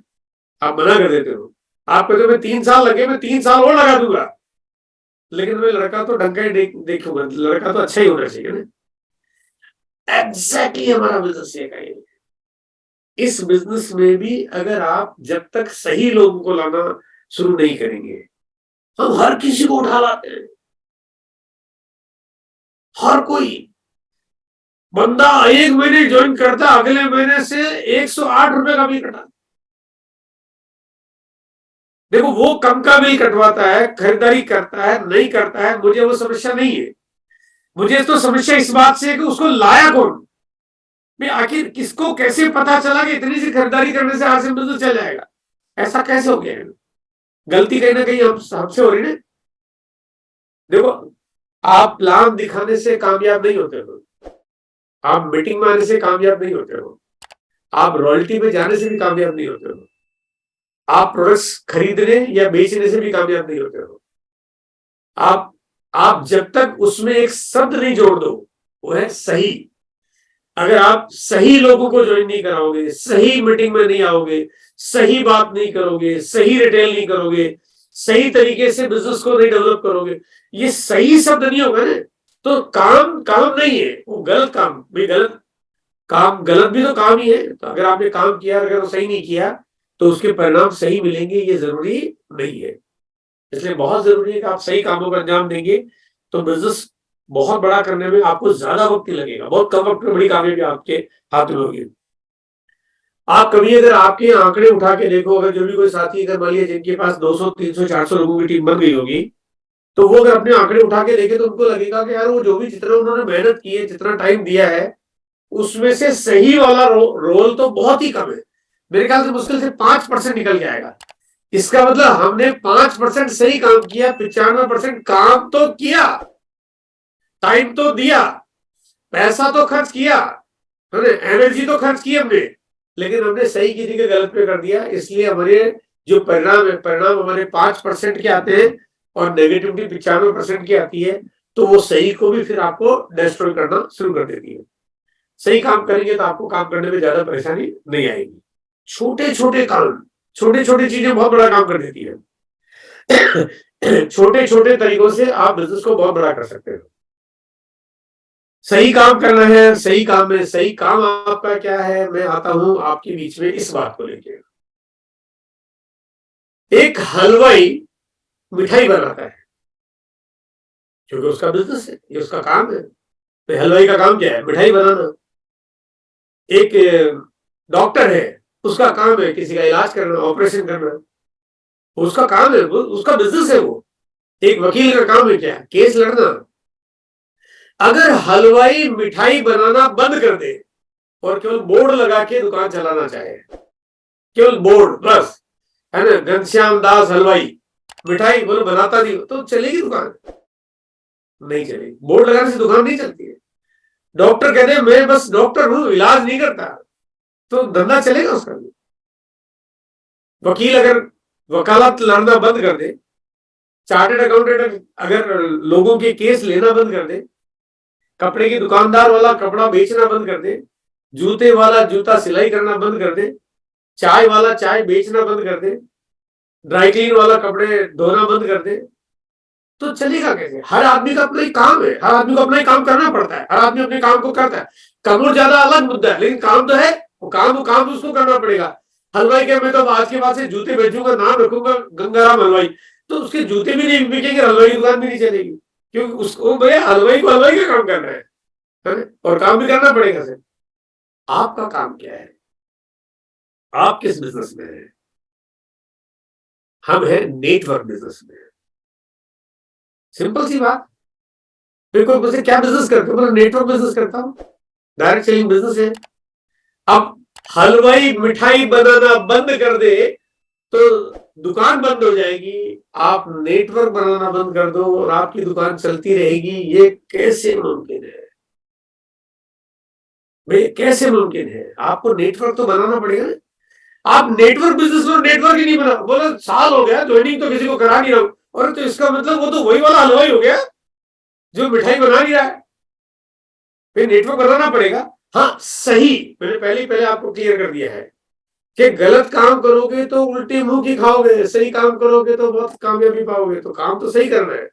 आप मना कर देते हो। आप कहते हो मैं 3 साल लगे, मैं 3 साल और लगा दूंगा, लेकिन मैं लड़का तो ढंग का ही देखूंगा, लड़का तो अच्छा ही होना चाहिए ना। एग्जैक्टली हमारा बिजनेस ये का, इस बिजनेस में भी अगर आप जब तक सही लोगों को लाना शुरू नहीं करेंगे, हम हर किसी को उठा लाते हैं, हर कोई बंदा 1 महीने ज्वाइन करता, अगले महीने से 108 रुपए का बिल कटा। देखो वो कम का बिल कटवाता है, खरीदारी करता है, नहीं करता है, मुझे वो समस्या नहीं है। मुझे तो समस्या इस बात से है कि उसको लाया कौन, मैं आखिर किसको कैसे पता चला कि इतनी सी खरीदारी करने से आज से बिजनेस चल जाएगा, ऐसा कैसे हो गया? गलती कहीं ना कहीं हमसे हो रही है। देखो आप प्लान दिखाने से कामयाब नहीं होते हो, आप मीटिंग में आने से कामयाब नहीं होते हो, आप रॉयल्टी में जाने से भी कामयाब नहीं होते हो, आप प्रोडक्ट्स खरीदने या बेचने से भी कामयाब नहीं होते हो। आप जब तक उसमें एक शब्द नहीं जोड़ दो, वो है सही। अगर आप सही लोगों को ज्वाइन नहीं कराओगे, सही मीटिंग में नहीं आओगे, सही बात नहीं करोगे, सही रिटेल नहीं करोगे, सही तरीके से बिजनेस को नहीं डेवलप करोगे, ये सही शब्द नहीं होगा ना, तो काम काम नहीं है, वो गलत काम भी, गलत काम, गलत भी तो काम ही है। तो अगर आपने काम किया, अगर वो सही नहीं किया तो उसके परिणाम सही मिलेंगे ये जरूरी नहीं है। इसलिए बहुत जरूरी है कि आप सही कामों को अंजाम देंगे तो बिजनेस बहुत बड़ा करने में आपको ज्यादा वक्त नहीं लगेगा, बहुत कम वक्त में बड़ी कामयाबी आपके हाथ में होगी। आप कभी अगर आपके आंकड़े उठा के देखो, अगर जो भी कोई साथी अगर मान लिया जिनके पास 200 300 400 लोगों की टीम बन गई होगी, तो वो अगर अपने आंकड़े उठा के देखे तो उनको लगेगा कि यार वो जो भी जितना उन्होंने मेहनत की है, जितना टाइम दिया है, उसमें से सही वाला रोल तो बहुत ही कम है। मेरे ख्याल से मुश्किल से 5% निकल के आएगा। इसका मतलब हमने 5% सही काम किया, 95% काम तो किया, टाइम तो दिया, पैसा तो खर्च किया, एनर्जी तो खर्च की हमने, लेकिन हमने सही की जगह गलत पे कर दिया। इसलिए हमारे जो परिणाम है, परिणाम हमारे 5% के आते हैं और नेगेटिविटी 95% की आती है। तो वो सही को भी फिर आपको डिस्ट्रॉय करना शुरू कर देती है। सही काम करेंगे तो आपको काम करने में ज्यादा परेशानी नहीं आएगी। छोटे छोटे काम, छोटी छोटी चीजें बहुत बड़ा काम कर देती है। छोटे छोटे तरीकों से आप बिजनेस को बहुत बड़ा कर सकते हो। सही काम करना है, सही काम है। सही काम आपका क्या है, मैं आता हूं आपके बीच में इस बात को लेकर। एक हलवाई मिठाई बनाता है क्योंकि उसका बिजनेस है, ये उसका काम है। तो हलवाई का काम क्या है, मिठाई बनाना। एक डॉक्टर है, उसका काम है किसी का इलाज करना, ऑपरेशन करना, उसका काम है, उसका बिजनेस है वो। एक वकील का काम है क्या, केस लड़ना। अगर हलवाई मिठाई बनाना बंद कर दे और केवल बोर्ड लगा के दुकान चलाना चाहे, केवल बोर्ड बस, है ना, घनश्याम दास हलवाई, मिठाई बोलो बनाता नहीं, तो चलेगी दुकान? नहीं चलेगी। बोर्ड लगाने से दुकान नहीं चलती है। डॉक्टर कहते हैं मैं बस डॉक्टर हूं, इलाज नहीं करता, तो धंधा चलेगा उसका? वकील अगर वकालत लड़ना बंद कर दे, चार्टेड अकाउंटेंट अगर लोगों के केस लेना बंद कर दे, कपड़े की दुकानदार वाला कपड़ा बेचना बंद कर दे, जूते वाला जूता सिलाई करना बंद कर दे, चाय वाला चाय बेचना बंद कर दे, ड्राई क्लीन वाला कपड़े धोना बंद कर दे, तो चलेगा कैसे? हर आदमी का अपना ही काम है, हर आदमी को अपना ही काम करना पड़ता है, हर आदमी अपने काम को करता है। कम और ज्यादा अलग मुद्दा है, लेकिन काम तो है, वो काम उसको करना पड़ेगा। हलवाई क्या, मैं तो आज के बाद से जूते बेचूंगा, नाम रखूंगा गंगाराम हलवाई, तो उसके जूते भी नहीं बिकेंगे, हलवाई की दुकान भी नहीं चलेगी, क्योंकि उसको भैया हलवाई को हलवाई का काम करना है और काम भी करना पड़ेगा सर। आपका काम क्या है, आप किस बिजनेस में है? हम है नेटवर्क बिजनेस में। सिंपल सी बात। फिर कोई मुझसे क्या बिजनेस करते हो, नेटवर्क बिजनेस करता हूं, डायरेक्ट सेलिंग बिजनेस है। अब हलवाई मिठाई बनाना बंद कर दे तो दुकान बंद हो जाएगी, आप नेटवर्क बनाना बंद कर दो और आपकी दुकान चलती रहेगी। ये कैसे मुमकिन है भाई, कैसे मुमकिन है? आपको नेटवर्क तो बनाना पड़ेगा। आप नेटवर्क बिजनेस में नेटवर्क ही नहीं बना, बोला साल हो गया ज्वाइनिंग तो किसी को करा नहीं रहा हूं, और तो इसका मतलब वो तो वही वाला हलवाई हो गया जो मिठाई बना नहीं रहा है। फिर नेटवर्क बनाना पड़ेगा। हाँ सही, मैंने पहले आपको क्लियर कर दिया है कि गलत काम करोगे तो उल्टी मुंह की खाओगे, सही काम करोगे तो बहुत कामयाबी पाओगे। तो काम तो सही करना है,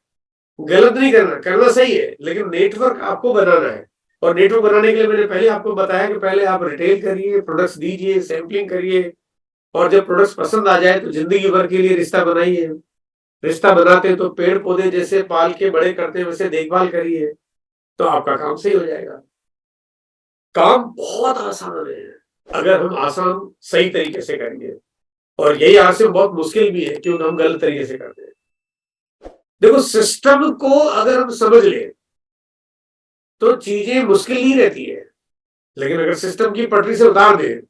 गलत नहीं करना, करना सही है, लेकिन नेटवर्क आपको बनाना है। और नेटवर्क बनाने के लिए मैंने पहले आपको बताया कि पहले आप रिटेल करिए, प्रोडक्ट्स दीजिए, सैंपलिंग करिए, और जब प्रोडक्ट्स पसंद आ जाए तो जिंदगी भर के लिए रिश्ता बनाइए। रिश्ता बनाते तो पेड़ पौधे जैसे पाल के बड़े करते वैसे देखभाल करिए, तो आपका काम सही हो जाएगा। काम बहुत आसान है अगर हम आसान सही तरीके से करेंगे, और यही आसान बहुत मुश्किल भी है क्योंकि हम गलत तरीके से करते हैं। देखो, सिस्टम को अगर हम समझ लें तो चीजें मुश्किल नहीं रहती है, लेकिन अगर सिस्टम की पटरी से उतार दें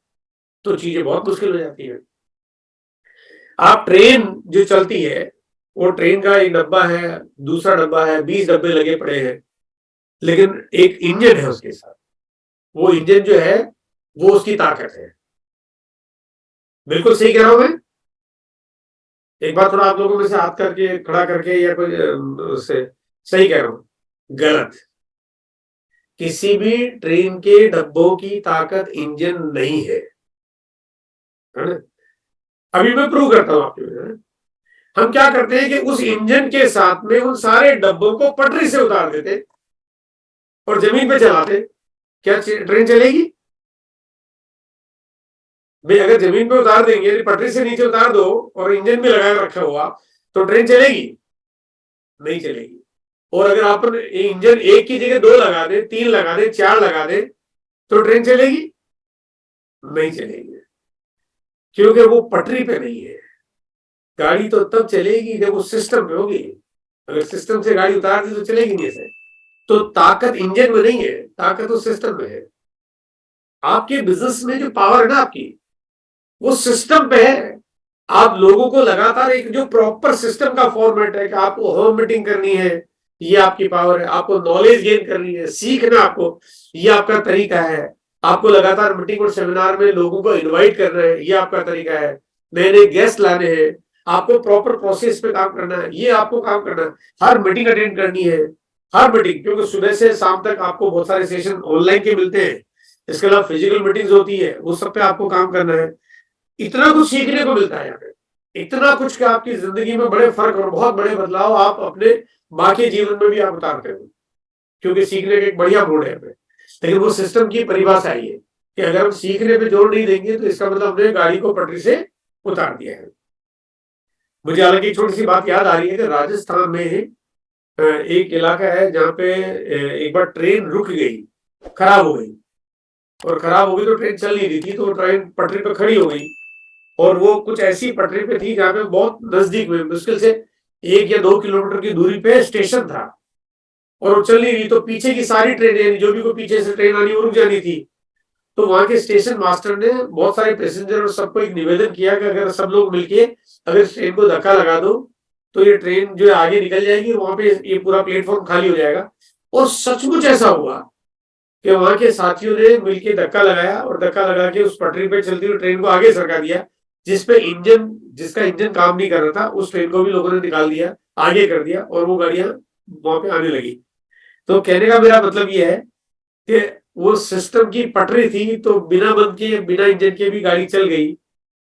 तो चीजें बहुत मुश्किल हो जाती है। आप ट्रेन जो चलती है, वो ट्रेन का एक डब्बा है, दूसरा डब्बा है, 20 डब्बे लगे पड़े हैं, लेकिन एक इंजन है उसके साथ। वो इंजन जो है वो उसकी ताकत है। बिल्कुल सही कह रहा हूं मैं? एक बार थोड़ा आप लोगों में से हाथ करके खड़ा करके या कोई उससे, सही कह रहा हूं गलत? किसी भी ट्रेन के डब्बों की ताकत इंजन नहीं है ना? अभी मैं प्रूव करता हूं आपके। हम क्या करते हैं कि उस इंजन के साथ में उन सारे डब्बों को पटरी से उतार देते और जमीन पे चलाते, क्या ट्रेन चलेगी भाई? अगर जमीन पे उतार देंगे, पटरी से नीचे उतार दो और इंजन भी लगाए रखा हुआ, तो ट्रेन चलेगी? नहीं चलेगी। और अगर आप इंजन एक की जगह 2 लगा दे, 3 लगा दे, 4 लगा दे, तो ट्रेन चलेगी? नहीं चलेगी। क्योंकि वो पटरी पे नहीं है। गाड़ी तो तब चलेगी जब वो सिस्टम पे होगी। अगर सिस्टम से गाड़ी उतार दी तो चलेगी नहीं ऐसे। तो ताकत इंजन में नहीं है, ताकत तो सिस्टम में है। आपके बिजनेस में जो पावर है ना आपकी, वो सिस्टम पे है। आप लोगों को लगातार एक जो प्रॉपर सिस्टम का फॉर्मेट है कि आपको होम मीटिंग करनी है, ये आपकी पावर है। आपको नॉलेज गेन करनी है, सीखना आपको, ये आपका तरीका है। आपको लगातार मीटिंग और सेमिनार में लोगों को इनवाइट करना है, ये आपका तरीका है। नए नए गेस्ट लाने हैं, आपको प्रॉपर प्रोसेस पे काम करना है, ये आपको काम करना है। हर मीटिंग अटेंड करनी है, हर मीटिंग, क्योंकि सुबह से शाम तक आपको बहुत सारे सेशन ऑनलाइन के मिलते हैं। इसके अलावा फिजिकल मीटिंग्स होती है, वो सब पे आपको काम करना है। इतना कुछ सीखने को मिलता है यहाँ पे, इतना कुछ कि आपकी जिंदगी में बड़े फर्क और बहुत बड़े बदलाव आप अपने बाकी जीवन में भी आप उतारते हो, क्योंकि सीखने का एक बढ़िया मोड है यहाँ पे। लेकिन वो सिस्टम की परिभाषा है ये कि अगर हम सीखने पे जोर नहीं देंगे तो इसका मतलब हमने गाड़ी को पटरी से उतार दिया है। मुझे हालांकि एक छोटी सी बात याद आ रही है कि राजस्थान में एक इलाका है जहाँ पे एक बार ट्रेन रुक गई, खराब हो गई। और खराब हो गई तो ट्रेन चल नहीं रही थी, तो ट्रेन पटरी पे खड़ी हो गई। और वो कुछ ऐसी पटरी पे थी जहाँ पे बहुत नजदीक में, मुश्किल से 1 या 2 किलोमीटर की दूरी पे स्टेशन था, और वो चल नहीं रही। तो पीछे की सारी ट्रेनें, जो भी कोई पीछे से ट्रेन आनी वो रुक जानी थी। तो वहां के स्टेशन मास्टर ने बहुत सारे पैसेंजर और सबको एक निवेदन किया कि अगर सब लोग मिलके अगर इस ट्रेन को धक्का लगा दो तो ये ट्रेन जो है आगे निकल जाएगी, वहां पे ये पूरा प्लेटफॉर्म खाली हो जाएगा। और सचमुच ऐसा हुआ कि वहां के साथियों ने मिलकर धक्का लगाया, और धक्का लगा के उस पटरी पे चलती हुई ट्रेन को आगे सरका दिया। जिसका इंजन काम नहीं कर रहा था, उस ट्रेन को भी लोगों ने निकाल दिया, आगे कर दिया, और वो गाड़ियां वहां पे आने लगी। तो कहने का मेरा मतलब ये है कि वो सिस्टम की पटरी थी, तो बिना बंद के बिना इंजन के भी गाड़ी चल गई।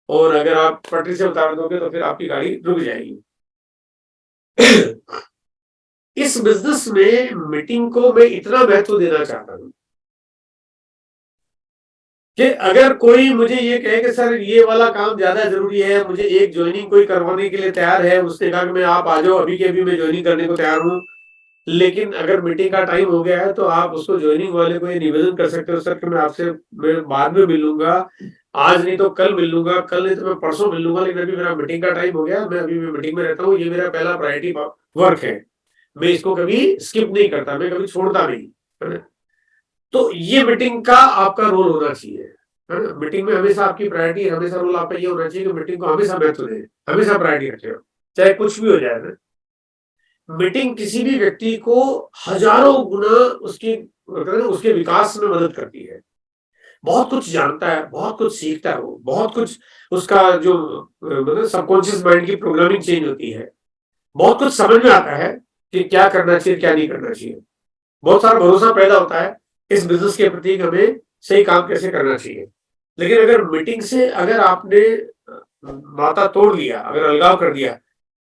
और अगर आप पटरी से उतार दोगे तो फिर आपकी गाड़ी रुक जाएगी। इस बिजनेस में मीटिंग को मैं इतना महत्व देना चाहता हूं कि अगर कोई मुझे ये कहे कि सर ये वाला काम ज्यादा जरूरी है, मुझे एक ज्वाइनिंग कोई करवाने के लिए तैयार है, उसने कहा कि मैं आप आ जाओ, अभी के अभी मैं ज्वाइनिंग करने को तैयार हूँ। लेकिन अगर मीटिंग का टाइम हो गया है तो आप उसको ज्वाइनिंग वाले को ये निवेदन कर सकते हो, सर कि मैं बाद में मिल लूंगा, आज नहीं तो कल मिल लूंगा, कल नहीं तो मैं परसों मिल लूंगा, लेकिन अभी मेरा मीटिंग का टाइम हो गया, मैं अभी भी मीटिंग में रहता हूँ, ये मेरा पहला प्रायोरिटी वर्क है, मैं इसको कभी स्किप नहीं करता, मैं कभी छोड़ता नहीं, है ना। तो ये मीटिंग का आपका रोल होना चाहिए, है ना। मीटिंग में हमेशा आपकी प्रायोरिटी, हमेशा रोल आपका ये होना चाहिए कि मीटिंग को हमेशा महत्व दें, हमेशा प्रायोरिटी रखें, चाहे कुछ भी हो जाए ना। मीटिंग किसी भी व्यक्ति को हजारों गुना उसके विकास में मदद करती है। बहुत कुछ जानता है, बहुत कुछ सीखता है, वो बहुत कुछ उसका जो मतलब सबकॉन्शियस माइंड की प्रोग्रामिंग चेंज होती है। बहुत कुछ समझ में आता है कि क्या करना चाहिए, क्या नहीं करना चाहिए। बहुत सारा भरोसा पैदा होता है इस बिजनेस के प्रति कि हमें सही काम कैसे करना चाहिए। लेकिन अगर मीटिंग से अगर आपने नाता तोड़ लिया, अगर अलगाव कर दिया,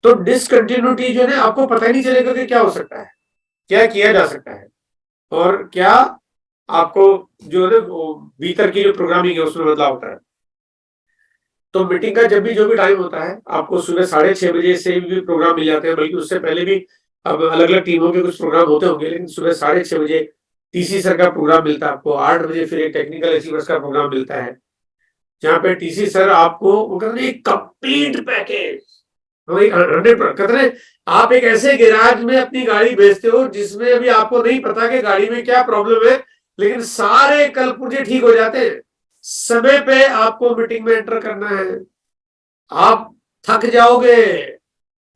तो डिसकंटिन्यूटी जो है ना, आपको पता ही नहीं चलेगा कि क्या हो सकता है, क्या किया जा सकता है, और क्या आपको जो है ना भीतर की जो प्रोग्रामिंग है उसमें बदलाव होता है। तो मीटिंग का जब भी जो भी टाइम होता है, आपको सुबह 6:30 बजे से भी प्रोग्राम मिल जाते हैं, बल्कि उससे पहले भी अब अलग अलग टीमों के कुछ प्रोग्राम होते होंगे, लेकिन सुबह 6:30 बजे टीसी सर का प्रोग्राम मिलता है आपको। 8 बजे फिर एक टेक्निकल अचीवर्स का प्रोग्राम मिलता है, जहाँ पे टीसी सर आपको वो कहते हैं कंप्लीट पैकेज, वो एक 100 कहते हैं आप एक ऐसे गैराज में अपनी गाड़ी भेजते हो जिसमें अभी आपको नहीं पता कि गाड़ी में क्या प्रॉब्लम है, लेकिन सारे कल पुर्जे ठीक हो जाते हैं। समय पे आपको मीटिंग में एंटर करना है। आप थक जाओगे,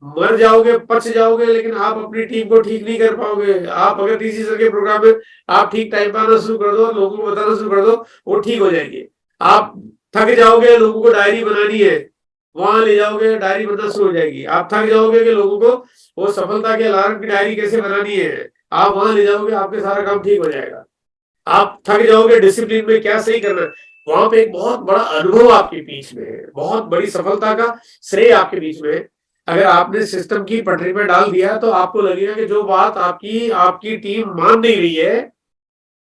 मर जाओगे, पच जाओगे, लेकिन आप अपनी टीम को ठीक नहीं कर पाओगे। आप अगर टीसी सर के प्रोग्राम में आप ठीक टाइम पर आना शुरू कर दो, लोगों को बताना शुरू कर दो, वो ठीक हो जाएंगे। आप थक जाओगे, लोगों को डायरी बनानी है, वहां ले जाओगे, डायरी बनना शुरू हो जाएगी। आप थक जाओगे कि लोगों को वो सफलता के अलार्म की डायरी कैसे बनानी है, आप वहां ले जाओगे, आपके सारा काम ठीक हो जाएगा। आप थक जाओगे डिसिप्लिन में क्या सही करना है, वहां पे एक बहुत बड़ा अनुभव आपके बीच में है, बहुत बड़ी सफलता का श्रेय आपके बीच में है। अगर आपने सिस्टम की पटरी पे डाल दिया तो आपको लगेगा कि जो बात आपकी आपकी टीम मान नहीं रही है,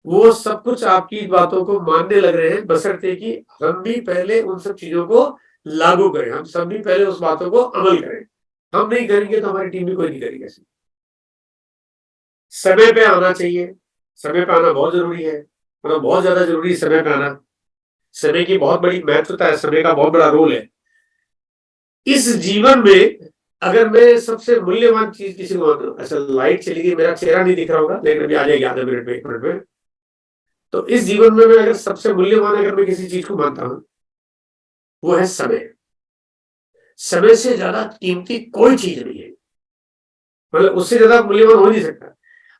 वो सब कुछ आपकी बातों को मानने लग रहे हैं, बशर्ते कि हम भी पहले उन सब चीजों को लागू करें, हम सब भी पहले उस बातों को अमल करें। हम नहीं करेंगे तो हमारी टीम भी कोई नहीं करेगी। समय पे आना चाहिए, समय पे आना बहुत जरूरी है, मतलब बहुत ज्यादा जरूरी है समय पे आना। समय की बहुत बड़ी महत्वता है, समय का बहुत बड़ा रोल है इस जीवन में। अगर मैं सबसे मूल्यवान चीज किसी को मानता हूं, अच्छा लाइट चली गई, मेरा चेहरा नहीं दिख रहा होगा, लेकिन अभी आ जाएगी आधे मिनट में, 1 मिनट में। तो इस जीवन में मैं अगर सबसे मूल्यवान अगर मैं किसी चीज को मानता हूं, वो है समय। समय से ज्यादा कीमती कोई चीज नहीं है, मतलब उससे ज्यादा मूल्यवान हो नहीं सकता।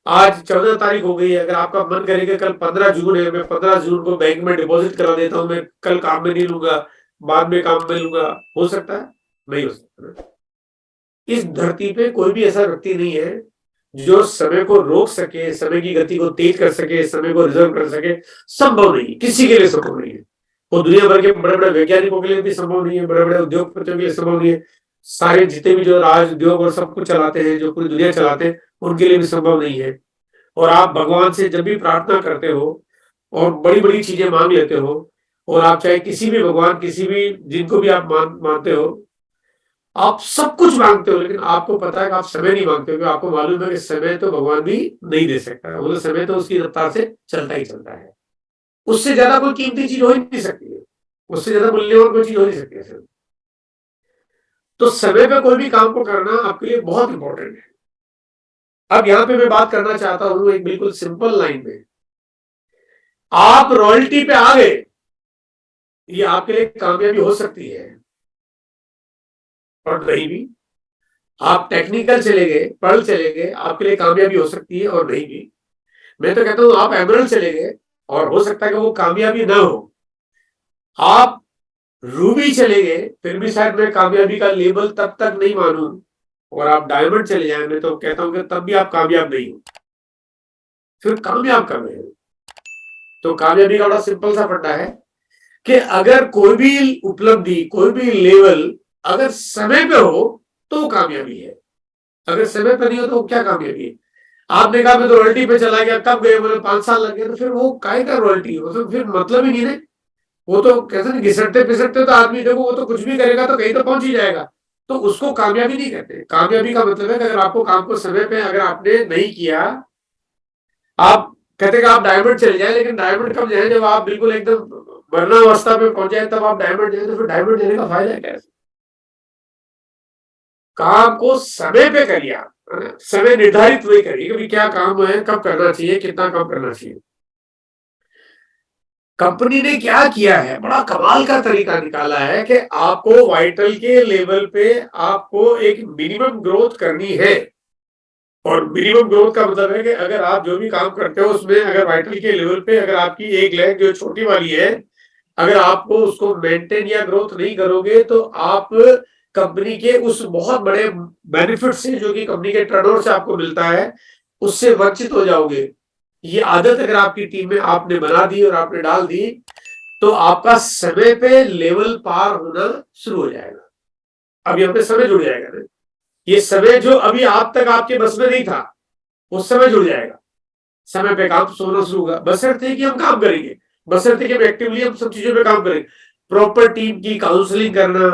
आज 14 तारीख हो गई है, अगर आपका मन करेगा कल 15 जून है, मैं 15 जून को बैंक में डिपॉजिट करा देता हूं, मैं कल काम में नहीं लूंगा, बाद में काम में लूंगा, हो सकता है? नहीं हो सकता। इस धरती पे कोई भी ऐसा व्यक्ति नहीं है जो समय को रोक सके, समय की गति को तेज कर सके, समय को रिजर्व कर सके। संभव नहीं है, किसी के लिए संभव नहीं है। वो दुनिया भर के बड़े बड़े वैज्ञानिकों के लिए भी संभव नहीं है, बड़े बड़े उद्योगपतियों के लिए संभव नहीं है, सारे जितने भी जो राज उद्योग और सब कुछ चलाते हैं, जो पूरी दुनिया चलाते हैं, उनके लिए भी संभव नहीं है। और आप भगवान से जब भी प्रार्थना करते हो और बड़ी बड़ी चीजें मांग लेते हो, और आप चाहे किसी भी भगवान, किसी भी जिनको भी आप मानते हो, आप सब कुछ मांगते हो, लेकिन आपको पता है कि आप समय नहीं मांगते हो, क्योंकि आपको मालूम है कि समय तो भगवान भी नहीं दे सकता, वो तो समय तो उसकी रफ्तार से चलता ही चलता है। उससे ज्यादा कोई कीमती चीज हो ही नहीं सकती है, उससे ज्यादा मूल्यवान कोई चीज हो नहीं सकती है। तो समय पे कोई भी काम को करना आपके लिए बहुत इंपॉर्टेंट है। अब यहां पे मैं बात करना चाहता हूं एक बिल्कुल सिंपल लाइन में, आप रॉयल्टी पे आ गए, ये आपके लिए कामयाबी हो सकती है और नहीं भी। आप टेक्निकल चले गए, पढ़ चले गए, आपके लिए कामयाबी हो सकती है और नहीं भी। मैं तो कहता हूं आप एमरल्ड चले गए और हो सकता है कि वो कामयाबी ना हो। आप रूबी चले गए, फिर भी शायद मैं कामयाबी का लेबल तब तक नहीं मानूं, और आप डायमंड चले जाए, मैं तो कहता हूं कि तब भी आप कामयाब नहीं हो। फिर कामयाब कब है? तो कामयाबी का बड़ा सिंपल सा फंडा है कि अगर कोई भी उपलब्धि, कोई भी लेवल अगर समय पे हो तो कामयाबी है, अगर समय पे नहीं हो तो क्या कामयाबी है? आपने कहा मैं तो रॉयल्टी पे चला गया, कब गए? बोले 5 साल लग गए। तो फिर वो काहे का रॉयल्टी है? तो फिर मतलब ही नहीं है। वो तो कहते हैं घिसटते पिसटते तो आदमी, देखो वो तो कुछ भी करेगा तो कहीं तो पहुंच ही जाएगा। तो उसको कामयाबी नहीं कहते। कामयाबी का मतलब है कि अगर आपको काम को समय पे अगर आपने नहीं किया, आप कहते कि आप डायमंड चले जाए, लेकिन डायमंड कब जाए? जब आप बिल्कुल एकदम मरणावस्था पे पहुंच जाए तब आप डायमंड जाए। तो फिर डायमंड लेने का फायदा क्या है? काम को समय पे करिए आप, है ना? समय निर्धारित वही करिए कि क्या काम है, कब करना चाहिए, कितना काम करना चाहिए। कंपनी ने क्या किया है, बड़ा कमाल का तरीका निकाला है कि आपको वाइटल के लेवल पे आपको एक मिनिमम ग्रोथ करनी है। और मिनिमम ग्रोथ का मतलब है कि अगर आप जो भी काम करते हो उसमें अगर वाइटल के लेवल पे अगर आपकी एक लेग जो छोटी वाली है, अगर आपको उसको मेंटेन या ग्रोथ नहीं करोगे तो आप कंपनी के उस बहुत बड़े बेनिफिट से, जो कि कंपनी के टर्नओवर से आपको मिलता है, उससे वंचित हो जाओगे। ये आदत अगर आपकी टीम में आपने बना दी और आपने डाल दी, तो आपका समय पे लेवल पार होना शुरू हो जाएगा। अब यहाँ पे समय जुड़ जाएगा ना, ये समय जो अभी आप तक आपके बस में नहीं था, वो समय जुड़ जाएगा। समय पे काम सोना शुरू होगा, बशर्ते कि हम काम करेंगे, बशर्ते कि हम एक्टिवली हम सब चीजों पे काम करेंगे। प्रॉपर टीम की काउंसलिंग करना,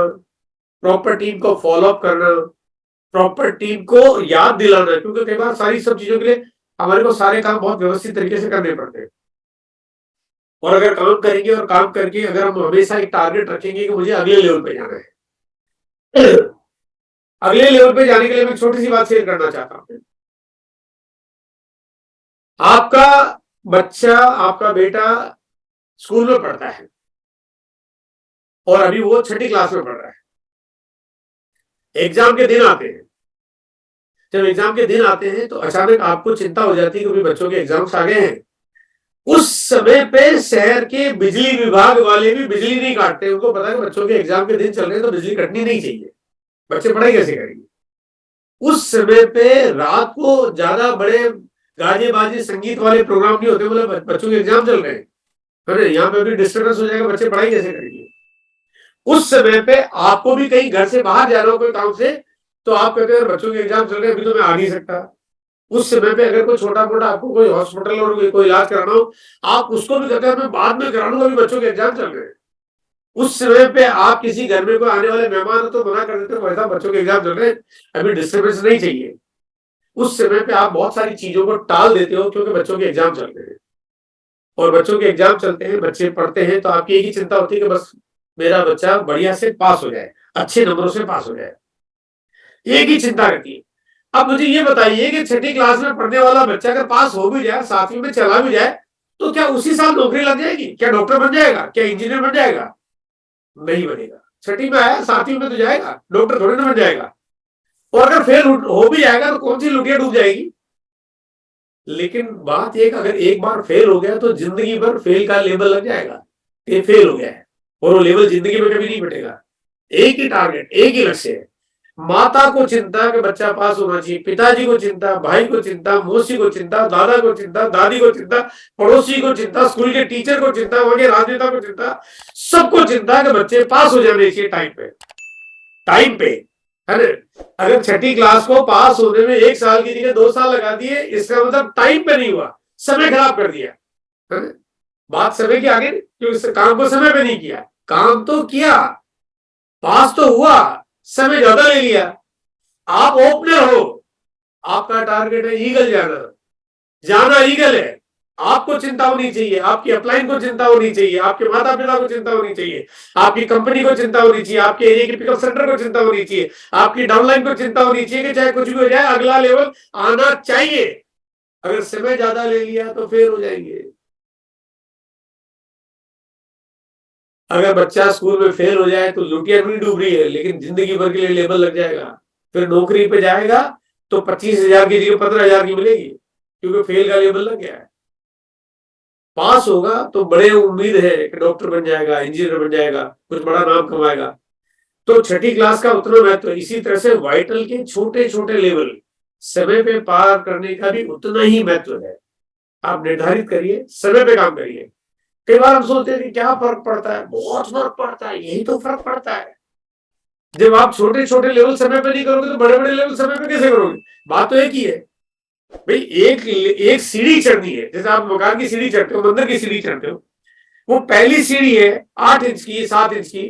प्रॉपर टीम को फॉलो अप करना, प्रॉपर टीम को याद दिलाना, क्योंकि कई बार सारी सब चीजों के लिए हमारे को सारे काम बहुत व्यवस्थित तरीके से करने पड़ते हैं। और अगर काम करेंगे और काम करके अगर हम हमेशा एक टारगेट रखेंगे कि मुझे अगले लेवल पे जाना है, अगले लेवल पे जाने के लिए मैं छोटी सी बात शेयर करना चाहता हूं। आपका बच्चा, आपका बेटा स्कूल में पढ़ता है और अभी वो 6ठी क्लास में पढ़ रहा है। एग्जाम के दिन आते हैं, जब एग्जाम के दिन आते हैं तो अचानक आपको चिंता हो जाती है कि बच्चों के एग्जाम्स आ गए हैं। उस समय पे शहर के बिजली विभाग वाले भी बिजली नहीं काटते, उनको पता है कि बच्चों के एग्जाम के दिन चल रहे हैं तो बिजली कटनी नहीं चाहिए, बच्चे पढ़ाई कैसे करेंगे? उस समय पे रात को ज्यादा बड़े गाजे बाजे संगीत वाले प्रोग्राम नहीं होते, बोले बच्चों के एग्जाम चल रहे हैं, अरे यहाँ पे भी डिस्टर्बेंस हो जाएगा, बच्चे पढ़ाई कैसे करेंगे? उस समय पे आपको भी कहीं घर से बाहर जाना हो कोई काम से, तो आप कहते हैं बच्चों के एग्जाम चल रहे हैं, अभी तो मैं आ नहीं सकता। उस समय पे अगर कोई छोटा मोटा आपको कोई हॉस्पिटल और कोई इलाज कराना हो, आप उसको भी कहते हैं मैं बाद में करा लूंगा, अभी बच्चों के एग्जाम चल रहे हैं। उस समय पे आप किसी घर में कोई आने वाले मेहमान हो तो मना कर देते हो, वैसा बच्चों के एग्जाम चल रहे हैं, अभी डिस्टर्बेंस नहीं चाहिए। उस समय पे आप बहुत सारी चीजों को टाल देते हो क्योंकि बच्चों के एग्जाम चल रहे हैं। और बच्चों के एग्जाम चलते हैं, बच्चे पढ़ते हैं, तो आपकी एक ही चिंता होती है कि बस मेरा बच्चा बढ़िया से पास हो जाए, अच्छे नंबरों से पास हो जाए, एक ही चिंता रहती है। अब मुझे ये बताइए कि छठी क्लास में पढ़ने वाला बच्चा अगर पास हो भी जाए, 7वीं में चला भी जाए, तो क्या उसी साल नौकरी लग जाएगी? क्या डॉक्टर बन जाएगा? क्या इंजीनियर बन जाएगा? नहीं बनेगा। छठी में आया, 7वीं में तो जाएगा, डॉक्टर थोड़ी ना बन जाएगा। और अगर फेल हो भी जाएगा तो कौन सी लुटिया डूब जाएगी। लेकिन बात ये, अगर एक बार फेल हो गया तो जिंदगी भर फेल का लेबल लग जाएगा, ये फेल हो गया है, और वो लेबल जिंदगी में कभी नहीं मिटेगा। एक ही टारगेट, एक ही लक्ष्य है। माता को चिंता कि बच्चा पास होना चाहिए, पिताजी को चिंता, भाई को चिंता, मौसी को चिंता, दादा को चिंता, दादी को चिंता, पड़ोसी को चिंता, स्कूल के टीचर को चिंता, वहां के राजनेता को चिंता, सबको चिंता कि बच्चे पास हो जाने चाहिए टाइम पे, टाइम पे, है ना। अगर छठी क्लास को पास होने में 1 साल की जगह 2 साल लगा दिए, इसका मतलब टाइम पे नहीं हुआ, समय खराब कर दिया, है ना। बात समय की आगे, क्यों इस काम को समय पे नहीं किया, काम तो किया, पास तो हुआ, समय ज्यादा ले लिया। आप ओपनर हो, आपका टारगेट है ईगल जाना, जाना ईगल है। आपको चिंता होनी चाहिए, आपकी अपलाइन को चिंता होनी चाहिए, आपके माता पिता को चिंता होनी चाहिए, आपकी कंपनी को चिंता होनी चाहिए, आपके एरिया के पिकअप सेंटर को चिंता होनी चाहिए, आपकी डाउनलाइन को चिंता होनी चाहिए कि चाहे कुछ भी हो जाए अगला लेवल आना चाहिए। अगर समय ज्यादा ले लिया तो फेल हो जाएंगे। अगर बच्चा स्कूल में फेल हो जाए तो लुटिया नहीं डूब रही है, लेकिन जिंदगी भर के लिए लेबल लग जाएगा। फिर नौकरी पे जाएगा तो 25,000 की जगह 15,000 की मिलेगी, क्योंकि फेल का लेबल लग गया है। पास होगा तो बड़े उम्मीद है कि डॉक्टर बन जाएगा, इंजीनियर बन जाएगा, कुछ बड़ा नाम कमाएगा। तो छठी क्लास का उतना महत्व। इसी तरह से वाइटल के छोटे छोटे लेवल समय पे पार करने का भी उतना ही महत्व है। आप निर्धारित करिए, समय पे काम करिए। कई बार हम सोचते हैं कि क्या फर्क पड़ता है, बहुत फर्क पड़ता है, यही तो फर्क पड़ता है। जब आप छोटे छोटे लेवल समय पे नहीं करोगे तो बड़े बड़े लेवल समय पे कैसे करोगे? बात तो एक ही है भाई। एक सीढ़ी चढ़नी है, जैसे आप मकान की सीढ़ी चढ़ते हो, मंदिर की सीढ़ी चढ़ते हो, वो पहली सीढ़ी है 8 इंच की, 7 इंच की,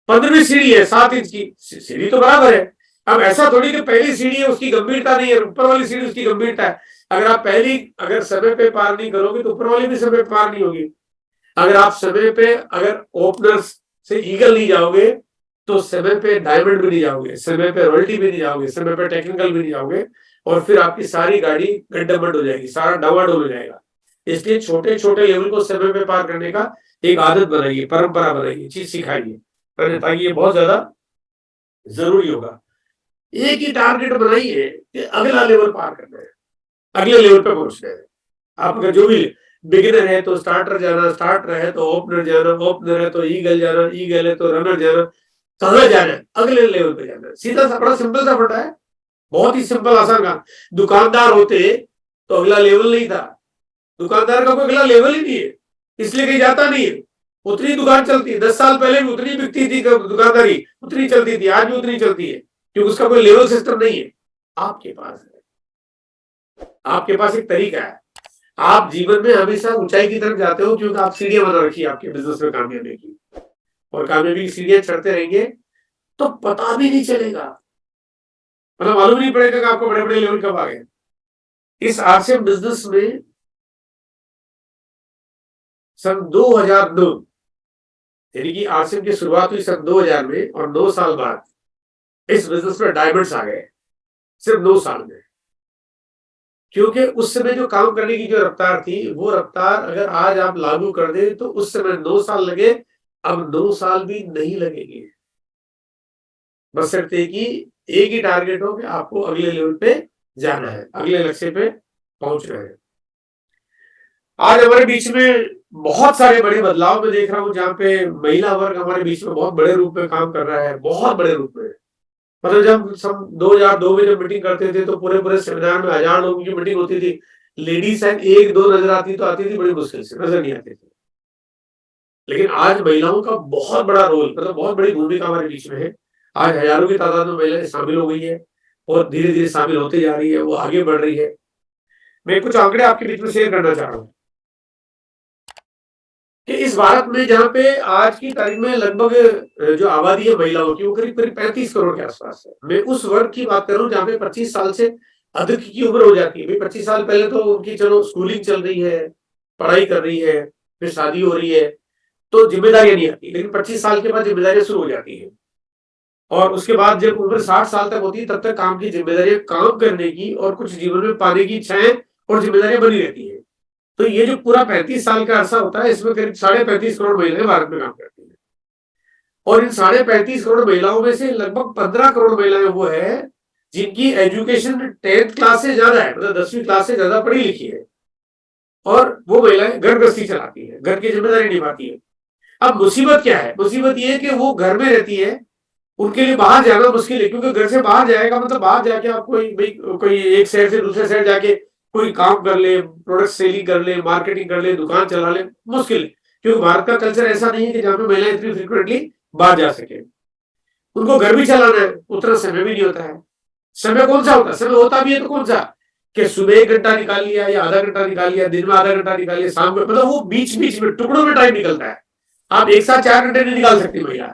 15वीं सीढ़ी है 7 इंच की, सीढ़ी तो बराबर है। अब ऐसा थोड़ी कि पहली सीढ़ी है उसकी गंभीरता नहीं है, ऊपर वाली सीढ़ी उसकी गंभीरता है। अगर समय पे पार नहीं करोगे तो ऊपर वाली भी समय पे पार नहीं होगी। अगर आप समय पे, अगर ओपनर्स से ईगल नहीं जाओगे तो समय पे डायमंड भी नहीं जाओगे, समय पे रॉयल्टी भी नहीं जाओगे, समय पे टेक्निकल भी नहीं जाओगे, और फिर आपकी सारी गाड़ी गड्ढाबंद हो जाएगी, सारा डावाडोल हो जाएगा। इसलिए छोटे छोटे लेवल को समय पे पार करने का एक आदत बनाइए, परंपरा बनाइए, चीज सिखाइए, ताकि ये बहुत ज्यादा जरूरी होगा। एक ही टारगेट बनाइए कि अगला लेवल पार करना है, अगले लेवल पे पहुंचना है। आप अगर जो भी बिगिनर है तो स्टार्टर जाना, स्टार्टर है तो ओपनर जाना, ओपनर है तो ईगल जाना, ईगल है तो रनर जाना, कहाँ जाना है? अगले लेवल पे जाना है। सीधा सा, बड़ा सिंपल सा फटा है, बहुत ही सिंपल आसान काम। दुकानदार होते तो अगला लेवल नहीं था, दुकानदार का कोई अगला लेवल ही नहीं है, इसलिए कहीं जाता नहीं है। उतनी दुकान चलती है, 10 साल पहले भी उतनी बिकती थी दुकानदारी, उतनी चलती थी, आज भी उतनी चलती है, क्योंकि उसका कोई लेवल सिस्टम नहीं है। आपके पास है, आपके पास एक तरीका है। आप जीवन में हमेशा ऊंचाई की तरफ जाते हो क्योंकि आप सीढ़ियां बना रखी है आपके बिजनेस में कामयाबी की, और कामयाबी की सीढ़ियां चढ़ते रहेंगे तो पता भी नहीं चलेगा, मतलब मालूम नहीं पड़ेगा कि आपको बड़े बड़े लेवल कब आ गए। इस आरसीएम बिजनेस में सन 2009, यानी कि आरसीएम की शुरुआत हुई सन 2000 में, और 9 साल बाद इस बिजनेस में डायमंड्स आ गए, सिर्फ 9 साल में। क्योंकि उस समय जो काम करने की जो रफ्तार थी, वो रफ्तार अगर आज आप लागू कर दे तो उस समय 9 साल लगे, अब 9 साल भी नहीं लगेंगे। बस सिर्फ एक ही टारगेट हो कि आपको अगले लेवल पे जाना है, अगले लक्ष्य पे पहुंचना है। आज हमारे बीच में बहुत सारे बड़े बदलाव मैं देख रहा हूं, जहां पे महिला वर्ग हमारे बीच में बहुत बड़े रूप में काम कर रहा है, बहुत बड़े रूप में। मतलब जब सब 2002 में जब मीटिंग करते थे तो पूरे पूरे सेमिनार में 1000 लोगों की मीटिंग होती थी, लेडीज एंड 1-2 नजर आती तो आती थी, बड़ी मुश्किल से नजर नहीं आती थी। लेकिन आज महिलाओं का बहुत बड़ा रोल, मतलब बहुत बड़ी भूमिका हमारे बीच में है। आज हजारों की तादाद में महिलाएं शामिल हो गई है, और धीरे धीरे शामिल होते जा रही है, वो आगे बढ़ रही है। मैं कुछ आंकड़े आपके बीच में शेयर करना चाह रहा हूँ कि इस भारत में, जहाँ पे आज की तारीख में लगभग जो आबादी है महिलाओं की, वो करीब करीब 35 करोड़ के आसपास है। मैं उस वर्ग की बात कर रहा हूँ जहाँ पे 25 साल से अधिक की उम्र हो जाती है। 25 साल पहले तो उनकी चलो स्कूलिंग चल रही है, पढ़ाई कर रही है, फिर शादी हो रही है, तो जिम्मेदारियां नहीं आती, लेकिन 25 साल के बाद जिम्मेदारियां शुरू हो जाती है। और उसके बाद जब उम्र 60 साल तक होती है, तब तक काम की जिम्मेदारियां, काम करने की और कुछ जीवन में पाने की इच्छाएं और जिम्मेदारियां बनी रहती है। तो ये जो पूरा 35 साल का अरसा होता है, इसमें करीब 35.5 करोड़ महिलाएं भारत में काम करती है। और इन 35.5 करोड़ महिलाओं में से लगभग 15 करोड़ महिलाएं वो है जिनकी एजुकेशन 10th क्लास से ज्यादा है, मतलब 10वीं क्लास से ज्यादा पढ़ी लिखी है, और वो महिलाएं घर गृहस्थी चलाती है, घर की जिम्मेदारी निभाती है। अब मुसीबत क्या है? मुसीबत ये है कि वो घर में रहती है, उनके लिए बाहर जाना मुश्किल है, क्योंकि घर से बाहर जाएगा मतलब बाहर जाके आप कोई एक शहर से दूसरे शहर जाके कोई काम कर ले, प्रोडक्ट सेलिंग कर ले, मार्केटिंग कर ले, दुकान चला ले, मुश्किल है। क्योंकि भारत का कल्चर ऐसा नहीं है कि जहाँ पे महिलाएं इतनी फ्रिक्वेंटली बाहर जा सके। उनको घर भी चलाना है, उतना समय भी नहीं होता है। समय कौन सा होता है? समय होता भी है तो कौन सा, कि सुबह 1 घंटा निकाल लिया या आधा घंटा निकाल लिया, दिन में आधा घंटा निकाल लिया, शाम में, मतलब वो बीच बीच में टुकड़ों में टाइम निकलता है। आप एक साथ 4 घंटे नहीं निकाल सकती महिला,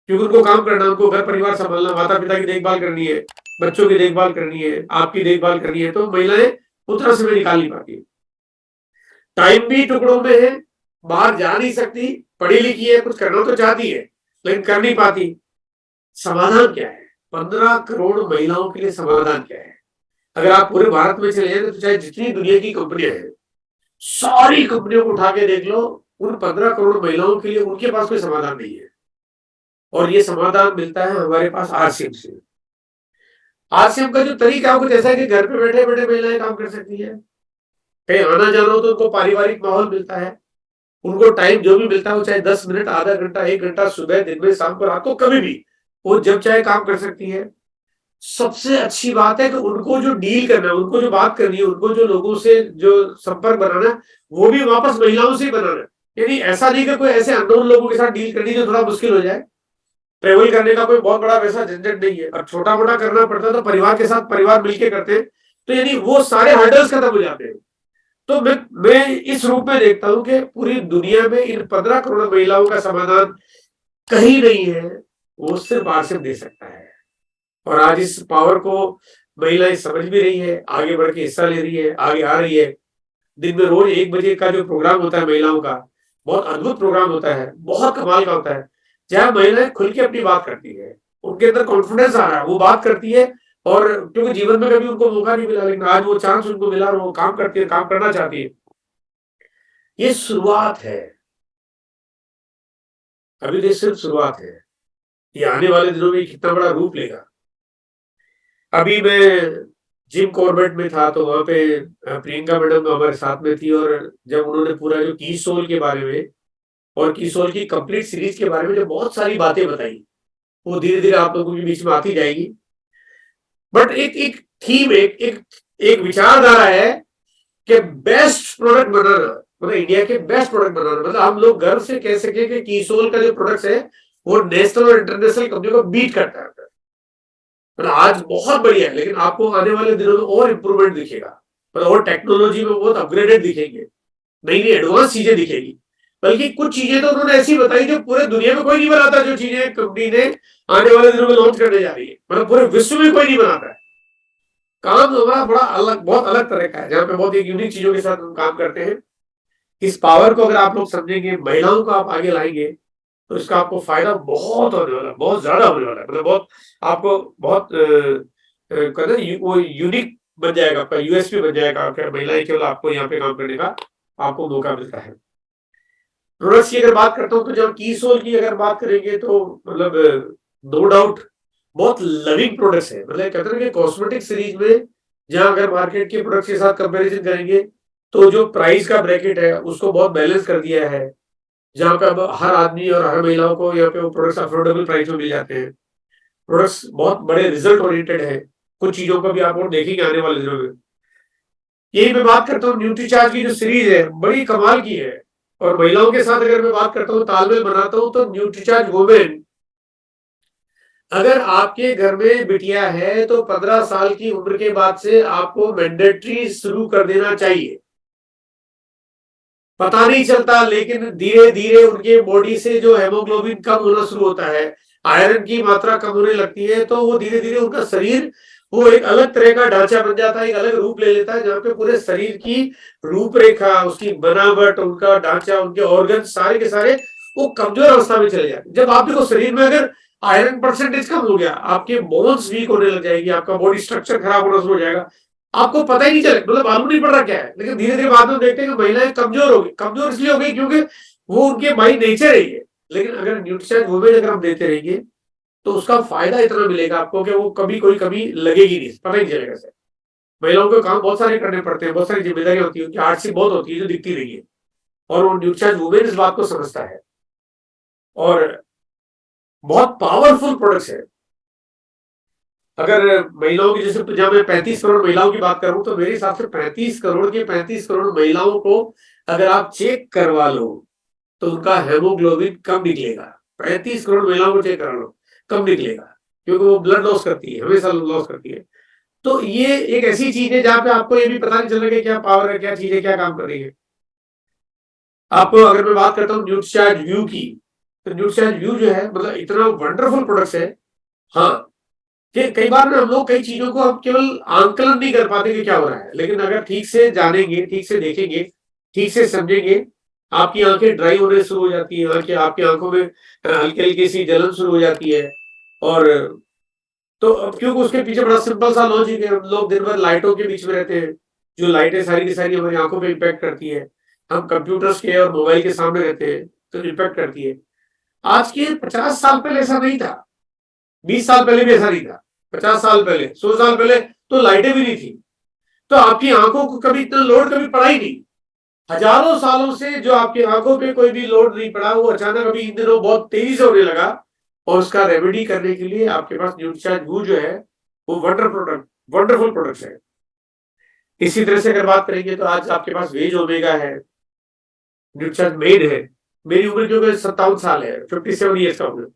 क्योंकि उनको काम करना, उनको घर परिवार संभालना, माता पिता की देखभाल करनी है, बच्चों की देखभाल करनी है, आपकी देखभाल करनी है, तो महिलाएं उतना समय निकाल नहीं पाती। टाइम भी टुकड़ों में है, बाहर जा नहीं सकती, पढ़ी लिखी है, कुछ करना तो चाहती है लेकिन कर नहीं पाती। समाधान क्या है? 15 करोड़ महिलाओं के लिए समाधान क्या है? अगर आप पूरे भारत में चले जाए तो चाहे जितनी दुनिया की कंपनियां हैं, सारी कंपनियों को उठा के देख लो, उन 15 करोड़ महिलाओं के लिए उनके पास कोई समाधान नहीं है। और ये समाधान मिलता है हमारे पास आरसीएम से। आरसीएम का जो तरीका है कुछ ऐसा है कि घर पे बैठे बैठे महिलाएं काम कर सकती है, कहीं आना जाना हो तो उनको पारिवारिक माहौल मिलता है, उनको टाइम जो भी मिलता है वो चाहे 10 मिनट, आधा घंटा, 1 घंटा, सुबह, दिन में, शाम को, रात को, कभी भी वो जब चाहे काम कर सकती है। सबसे अच्छी बात है कि उनको जो डील करना है, उनको जो बात करनी है, उनको जो लोगों से जो संपर्क बनाना है, वो भी वापस महिलाओं से ही बनाना है। यानी ऐसा नहीं कि कोई ऐसे अननोन लोगों के साथ डील करनी जो थोड़ा मुश्किल हो जाए। ट्रेवल करने का कोई बहुत बड़ा वैसा झंझट नहीं है, और छोटा मोटा करना पड़ता है तो परिवार के साथ, परिवार मिलके करते हैं, तो यानी वो सारे हर्डल्स खत्म हो जाते हैं। तो मैं इस रूप में देखता हूं कि पूरी दुनिया में इन 15 करोड़ महिलाओं का समाधान कहीं नहीं है, वो सिर्फ आरसीएम दे सकता है। और आज इस पावर को महिलाएं समझ भी रही है, आगे बढ़ के हिस्सा ले रही है, आगे आ रही है। दिन में रोज 1 बजे का जो प्रोग्राम होता है महिलाओं का, बहुत अद्भुत प्रोग्राम होता है, बहुत कमाल का होता है, जहां महिलाएं खुल के अपनी बात करती है, उनके अंदर कॉन्फिडेंस आ रहा है, वो बात करती है। और क्योंकि जीवन में कभी उनको मौका नहीं मिला, लेकिन आज वो चांस उनको मिला और वो काम करती है, काम करना चाहती है। ये शुरुआत है, अभी तो सिर्फ शुरुआत है, ये आने वाले दिनों में कितना बड़ा रूप लेगा। अभी मैं जिम कॉर्बेट में था तो वहां पे प्रियंका मैडम हमारे साथ में थी, और जब उन्होंने पूरा जो की सोल के बारे में और की सोल की कंप्लीट सीरीज के बारे में जो बहुत सारी बातें बताई, वो धीरे धीरे आप लोगों के बीच में आती जाएगी। बट एक एक थीम, एक विचारधारा है कि बेस्ट प्रोडक्ट बनाना, मतलब इंडिया के बेस्ट प्रोडक्ट बनाना, मतलब हम लोग गर्व से कह सके कि कीसोल का जो प्रोडक्ट है वो नेशनल और इंटरनेशनल कंपनी को बीट करता है। मतलब आज बहुत बढ़िया है, लेकिन आपको आने वाले दिनों में और इम्प्रूवमेंट दिखेगा, मतलब और टेक्नोलॉजी में बहुत अपग्रेडेड दिखेंगे, नई नई एडवांस चीजें दिखेगी। बल्कि कुछ चीजें तो उन्होंने ऐसी बताई जो पूरे दुनिया में कोई नहीं बनाता, जो चीजें कंपनी ने आने वाले दिनों में लॉन्च करने जा रही है, मतलब पूरे विश्व में कोई नहीं बनाता है। काम हमारा बड़ा अलग, बहुत अलग तरह का है, जहाँ पे बहुत एक यूनिक चीजों के साथ हम काम करते हैं। इस पावर को अगर आप लोग समझेंगे, महिलाओं को आप आगे लाएंगे, तो इसका आपको फायदा बहुत होने वाला है, बहुत ज्यादा होने वाला है। मतलब बहुत आपको बहुत कहते वो यूनिक बन जाएगा, आपका यूएसपी बन जाएगा, आपका महिलाएं केवल आपको यहाँ पे काम करने का आपको मौका मिलता है। प्रोडक्ट्स की अगर बात करता हूँ तो जब की सोल की अगर बात करेंगे तो मतलब नो डाउट बहुत लविंग प्रोडक्ट्स है। मतलब कहते हैं कि कॉस्मेटिक सीरीज में जहां अगर मार्केट के प्रोडक्ट्स के साथ कंपैरिजन करेंगे तो जो प्राइस का ब्रैकेट है उसको बहुत बैलेंस कर दिया है, जहां पे अब हर आदमी और हर महिलाओं को यहाँ पे वो प्रोडक्ट्स अफोर्डेबल प्राइस में मिल जाते हैं। प्रोडक्ट्स बहुत बड़े रिजल्ट ओरिएंटेड है, कुछ चीजों को भी आप और देखेंगे आने वाले दिनों में। यही मैं बात करता हूँ, न्यूट्रीचार्ज की जो सीरीज है बड़ी कमाल की है। और महिलाओं के साथ अगर मैं बात करता हूँ, तालमेल बनाता हूँ, तो न्यूट्रीचार्ज वुमेन, अगर आपके घर में बिटिया है तो 15 साल की उम्र के बाद से आपको मैंडेटरी शुरू कर देना चाहिए। पता नहीं चलता, लेकिन धीरे धीरे उनके बॉडी से जो हेमोग्लोबिन कम होना शुरू होता है, आयरन की मात्रा कम होने लगती है, तो वो धीरे धीरे उनका शरीर वो एक अलग तरह का ढांचा बन जाता है, एक अलग रूप ले लेता है, जहाँ पे पूरे शरीर की रूपरेखा, उसकी बनावट, उनका ढांचा, उनके ऑर्गन सारे के सारे वो कमजोर अवस्था में चले जाते हैं। जब आप देखो शरीर में अगर आयरन परसेंटेज कम हो गया, आपके बोन्स वीक होने लग जाएगी, आपका बॉडी स्ट्रक्चर खराब होना शुरू हो जाएगा, आपको पता ही नहीं चलेगा, मतलब मालूम नहीं पड़ रहा क्या है। लेकिन धीरे धीरे बाद में देखते हैं कि महिलाएं कमजोर हो गई। कमजोर इसलिए हो गई क्योंकि वो उनके बाई नेचर है ये। लेकिन अगर न्यूट्रिशन वुमेन अगर हम देते रहेंगे तो उसका फायदा इतना मिलेगा आपको कि वो कभी कोई कभी लगेगी नहीं, पता ही नहीं चलेगा सर। महिलाओं को काम बहुत सारे करने पड़ते हैं, बहुत सारी जिम्मेदारियां होती है, उनकी आर्थिक बहुत होती है जो दिखती नहीं है, और वो न्यूट्रिशन वुमेन इस बात को समझता है। और बहुत पावरफुल प्रोडक्ट्स है। अगर महिलाओं की, जैसे जब मैं 35 करोड़ महिलाओं की बात करूं, तो मेरे हिसाब से 35 करोड़ के 35 करोड़ महिलाओं को अगर आप चेक करवा लो तो उनका हेमोग्लोबिन कम निकलेगा। 35 करोड़ महिलाओं को चेक करा लो, कम निकलेगा, क्योंकि वो ब्लड लॉस करती है, हमेशा लॉस करती है। तो ये एक ऐसी चीज है जहां पे आपको ये भी पता नहीं चल रहा है क्या पावर है, क्या चीज है, क्या काम कर रही है। आपको अगर मैं बात करता हूँ न्यूट्रीचार्ज व्यू की, तो न्यूट्रीचार्ज व्यू जो है मतलब इतना वंडरफुल प्रोडक्ट है। हाँ, कि कई बार ना हम लोग कई चीजों को हम केवल आंकलन नहीं कर पाते कि क्या हो रहा है, लेकिन अगर ठीक से जानेंगे, ठीक से देखेंगे, ठीक से समझेंगे, आपकी आंखें ड्राई होने शुरू हो जाती है, आंखें, आपकी आंखों में हल्की हल्की सी जलन शुरू हो जाती है। और तो अब क्योंकि उसके पीछे बड़ा सिंपल सा लॉजिक है, हम लोग दिन भर लाइटों के बीच में रहते हैं, जो लाइटें सारी की सारी हमारी आंखों पे इम्पैक्ट करती है। हम कंप्यूटर्स के और मोबाइल के सामने रहते हैं तो इम्पैक्ट करती है। आज के 50 साल पहले ऐसा नहीं था, 20 साल पहले भी ऐसा नहीं था, 50 साल पहले, 100 साल पहले तो लाइटें भी नहीं थी, तो आपकी आंखों को कभी इतना लोड कभी पड़ा ही नहीं। हजारों सालों से जो आपकी आंखों पे कोई भी लोड नहीं पड़ा, वो अचानक अभी इन दिनों बहुत तेजी से होने लगा। और उसका रेमेडी करने के लिए आपके पास न्यूट्रीचार्ज व्यू जो है वो वंडरफुल प्रोडक्ट है। इसी तरह से अगर बात करेंगे तो आज आपके पास वेज ओमेगा है, न्यूट्रीचार्ज मेड है। मेरी उम्र क्योंकि 57 साल है, 57 ईयर्स का हूँ।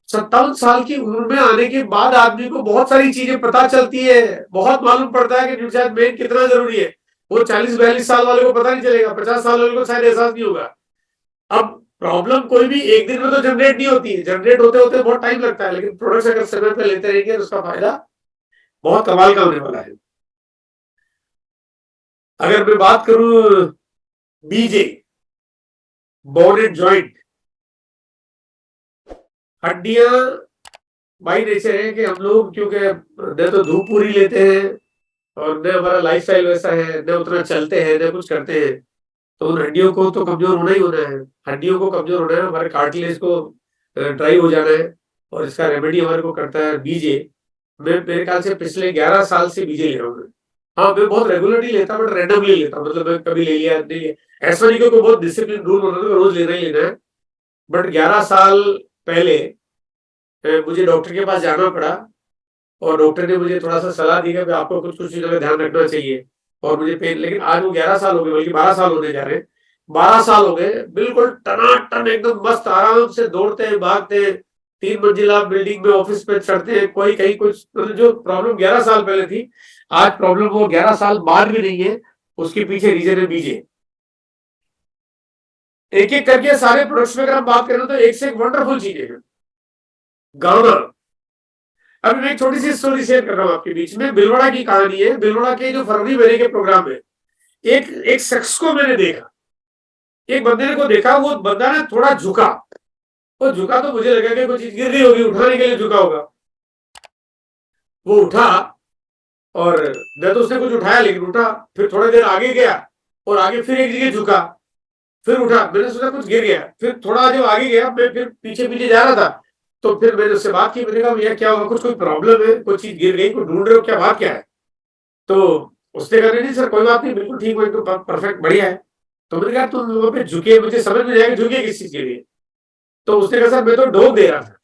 57 साल की उम्र में आने के बाद आदमी को बहुत सारी चीजें पता चलती है, बहुत मालूम पड़ता है कि न्यूट्रीचार्ज मेड कितना जरूरी है। वो 40-42 साल वाले को पता नहीं चलेगा, 50 साल वाले को शायद एहसास नहीं होगा। अब प्रॉब्लम कोई भी एक दिन में तो जनरेट नहीं होती है, जनरेट होते होते बहुत टाइम लगता है, लेकिन प्रोडक्ट्स अगर समय पे लेते रहेंगे तो उसका फायदा बहुत कमाल का होने वाला है। अगर मैं बात करूं बीजे, बोन एंड जॉइंट, हड्डियां बाई नेचर है कि हम लोग क्योंकि न तो धूप पूरी लेते हैं और न हमारा लाइफस्टाइल वैसा है, न उतना चलते हैं, न कुछ करते हैं, तो उन हड्डियों को तो कमजोर होना ही होना है। हड्डियों को कमजोर होना है, हमारे कार्टिलेज को ड्राई हो जाना है, और इसका रेमेडी हमारे को करता है बीजे। मैं मेरे ख्याल से पिछले 11 साल से बीजे ले रहा हूँ। हाँ, मैं बहुत रेगुलरली लेता, बट रैंडमली लेता, मतलब मैं कभी ले लिया नहीं, ऐसा नहीं कि कोई बहुत डिसिप्लिन रूल बना था रोज लेना ही लेना है। बट 11 साल पहले मुझे डॉक्टर के पास जाना पड़ा, और डॉक्टर ने मुझे थोड़ा सा सलाह दी कि आपको कुछ कुछ चीजों का ध्यान रखना चाहिए, और मुझे पेन, लेकिन आज वो 11 साल हो गए, बल्कि 12 साल होने जा रहे हैं। 12 साल हो गए, बिल्कुल टनाटन एकदम मस्त आराम से दौड़ते हैं, भागते हैं, 3 मंजिला बिल्डिंग में ऑफिस पे चढ़ते हैं, कोई कहीं कुछ, मतलब जो प्रॉब्लम 11 साल पहले थी, आज प्रॉब्लम वो 11 साल बाद भी नहीं है। उसके पीछे रीजन है बीजे। एक एक करके सारे प्रोडक्ट्स में अगर हम बात करें तो एक से एक वंडरफुल चीजें हैं। गाना, अभी मैं एक छोटी सी स्टोरी शेयर कर रहा हूँ आपके बीच में। बिलवाड़ा की कहानी है। बिलवाड़ा के जो फरवरी महीने के प्रोग्राम में एक एक शख्स को मैंने देखा, एक बंदे को देखा, वो बंदा ना थोड़ा झुका, वो झुका तो मुझे लगा कि कोई चीज गिर गई होगी, उठाने के लिए झुका होगा। वो उठा, और न तो उसने कुछ उठाया, लेकिन उठा, फिर थोड़ी देर आगे गया, और आगे फिर एक जगह झुका, फिर उठा। मैंने सोचा कुछ गिर गया, फिर थोड़ा जब आगे गया, मैं फिर पीछे पीछे जा रहा था, तो फिर मैंने उससे बात की। मैंने कहा भैया क्या हुआ, कुछ कोई प्रॉब्लम है, कोई चीज गिर गई, कोई ढूंढ रहे हो क्या, बात क्या है? तो उसने कहा नहीं सर कोई बात नहीं, बिल्कुल ठीक हो, एकदम परफेक्ट बढ़िया है। तो मैंने कहा तुम वहां पे झुके, मुझे समझ में जाएगा झुके किस चीज के लिए। तो उसने कहा सर मैं तो ढोक दे रहा था।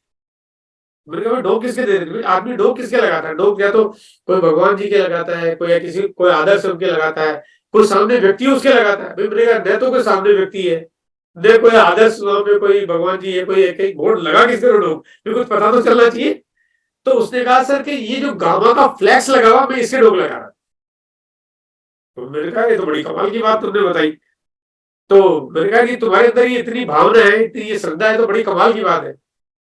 मैंने कहा ढोक किसके दे रहे थे? आदमी ढोक किसके लगाता है? ढोक या तो कोई भगवान जी के लगाता है, कोई या किसी कोई आदर्श उनके लगाता है, कोई सामने व्यक्ति उसके लगाता है। मैंने कहा न तो कोई सामने व्यक्ति है, न कोई आदर्श, वहां पे कोई भगवान जी है, कोई एक बोर्ड लगा किसके ढोक, कुछ पता तो चलना चाहिए। तो उसने कहा सर कि ये जो गामा का फ्लैक्स लगा हुआ, मैं इसके ढोक लगा रहा। तो मैंने कहा ये तो बड़ी कमाल की बात तुमने बताई। तो मैंने कहा कि तुम्हारे अंदर ये इतनी भावना है, इतनी ये श्रद्धा है, तो बड़ी कमाल की बात है।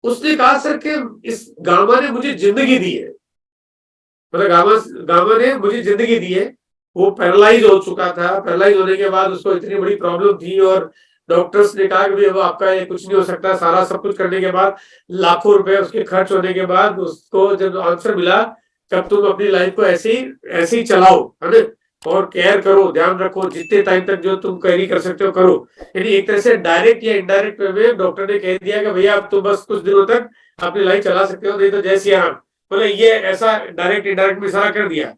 उसने कहा सर कि इस गामा ने मुझे जिंदगी दी है। मतलब गामा ने मुझे जिंदगी दी है। वो पैरालाइज हो चुका था, पैरालाइज होने के बाद उसको इतनी बड़ी प्रॉब्लम थी और डॉक्टर्स ने कहा कि भाई वो आपका ये कुछ नहीं हो सकता। सारा सब कुछ करने के बाद, लाखों रुपए उसके खर्च होने के बाद उसको जब आंसर मिला, कब तुम अपनी लाइफ को ऐसे ही चलाओ, है ना, और केयर करो, ध्यान रखो, जितने टाइम तक जो तुम कैरी कर सकते हो करो। यानी एक तरह से डायरेक्ट या इनडायरेक्ट वे में डॉक्टर ने कह दिया कि भैया अब तो बस कुछ दिनों तक अपनी लाइफ चला सकते हो, नहीं तो जय सिया राम। बोले ये ऐसा डायरेक्ट इनडायरेक्ट में इशारा कर दिया।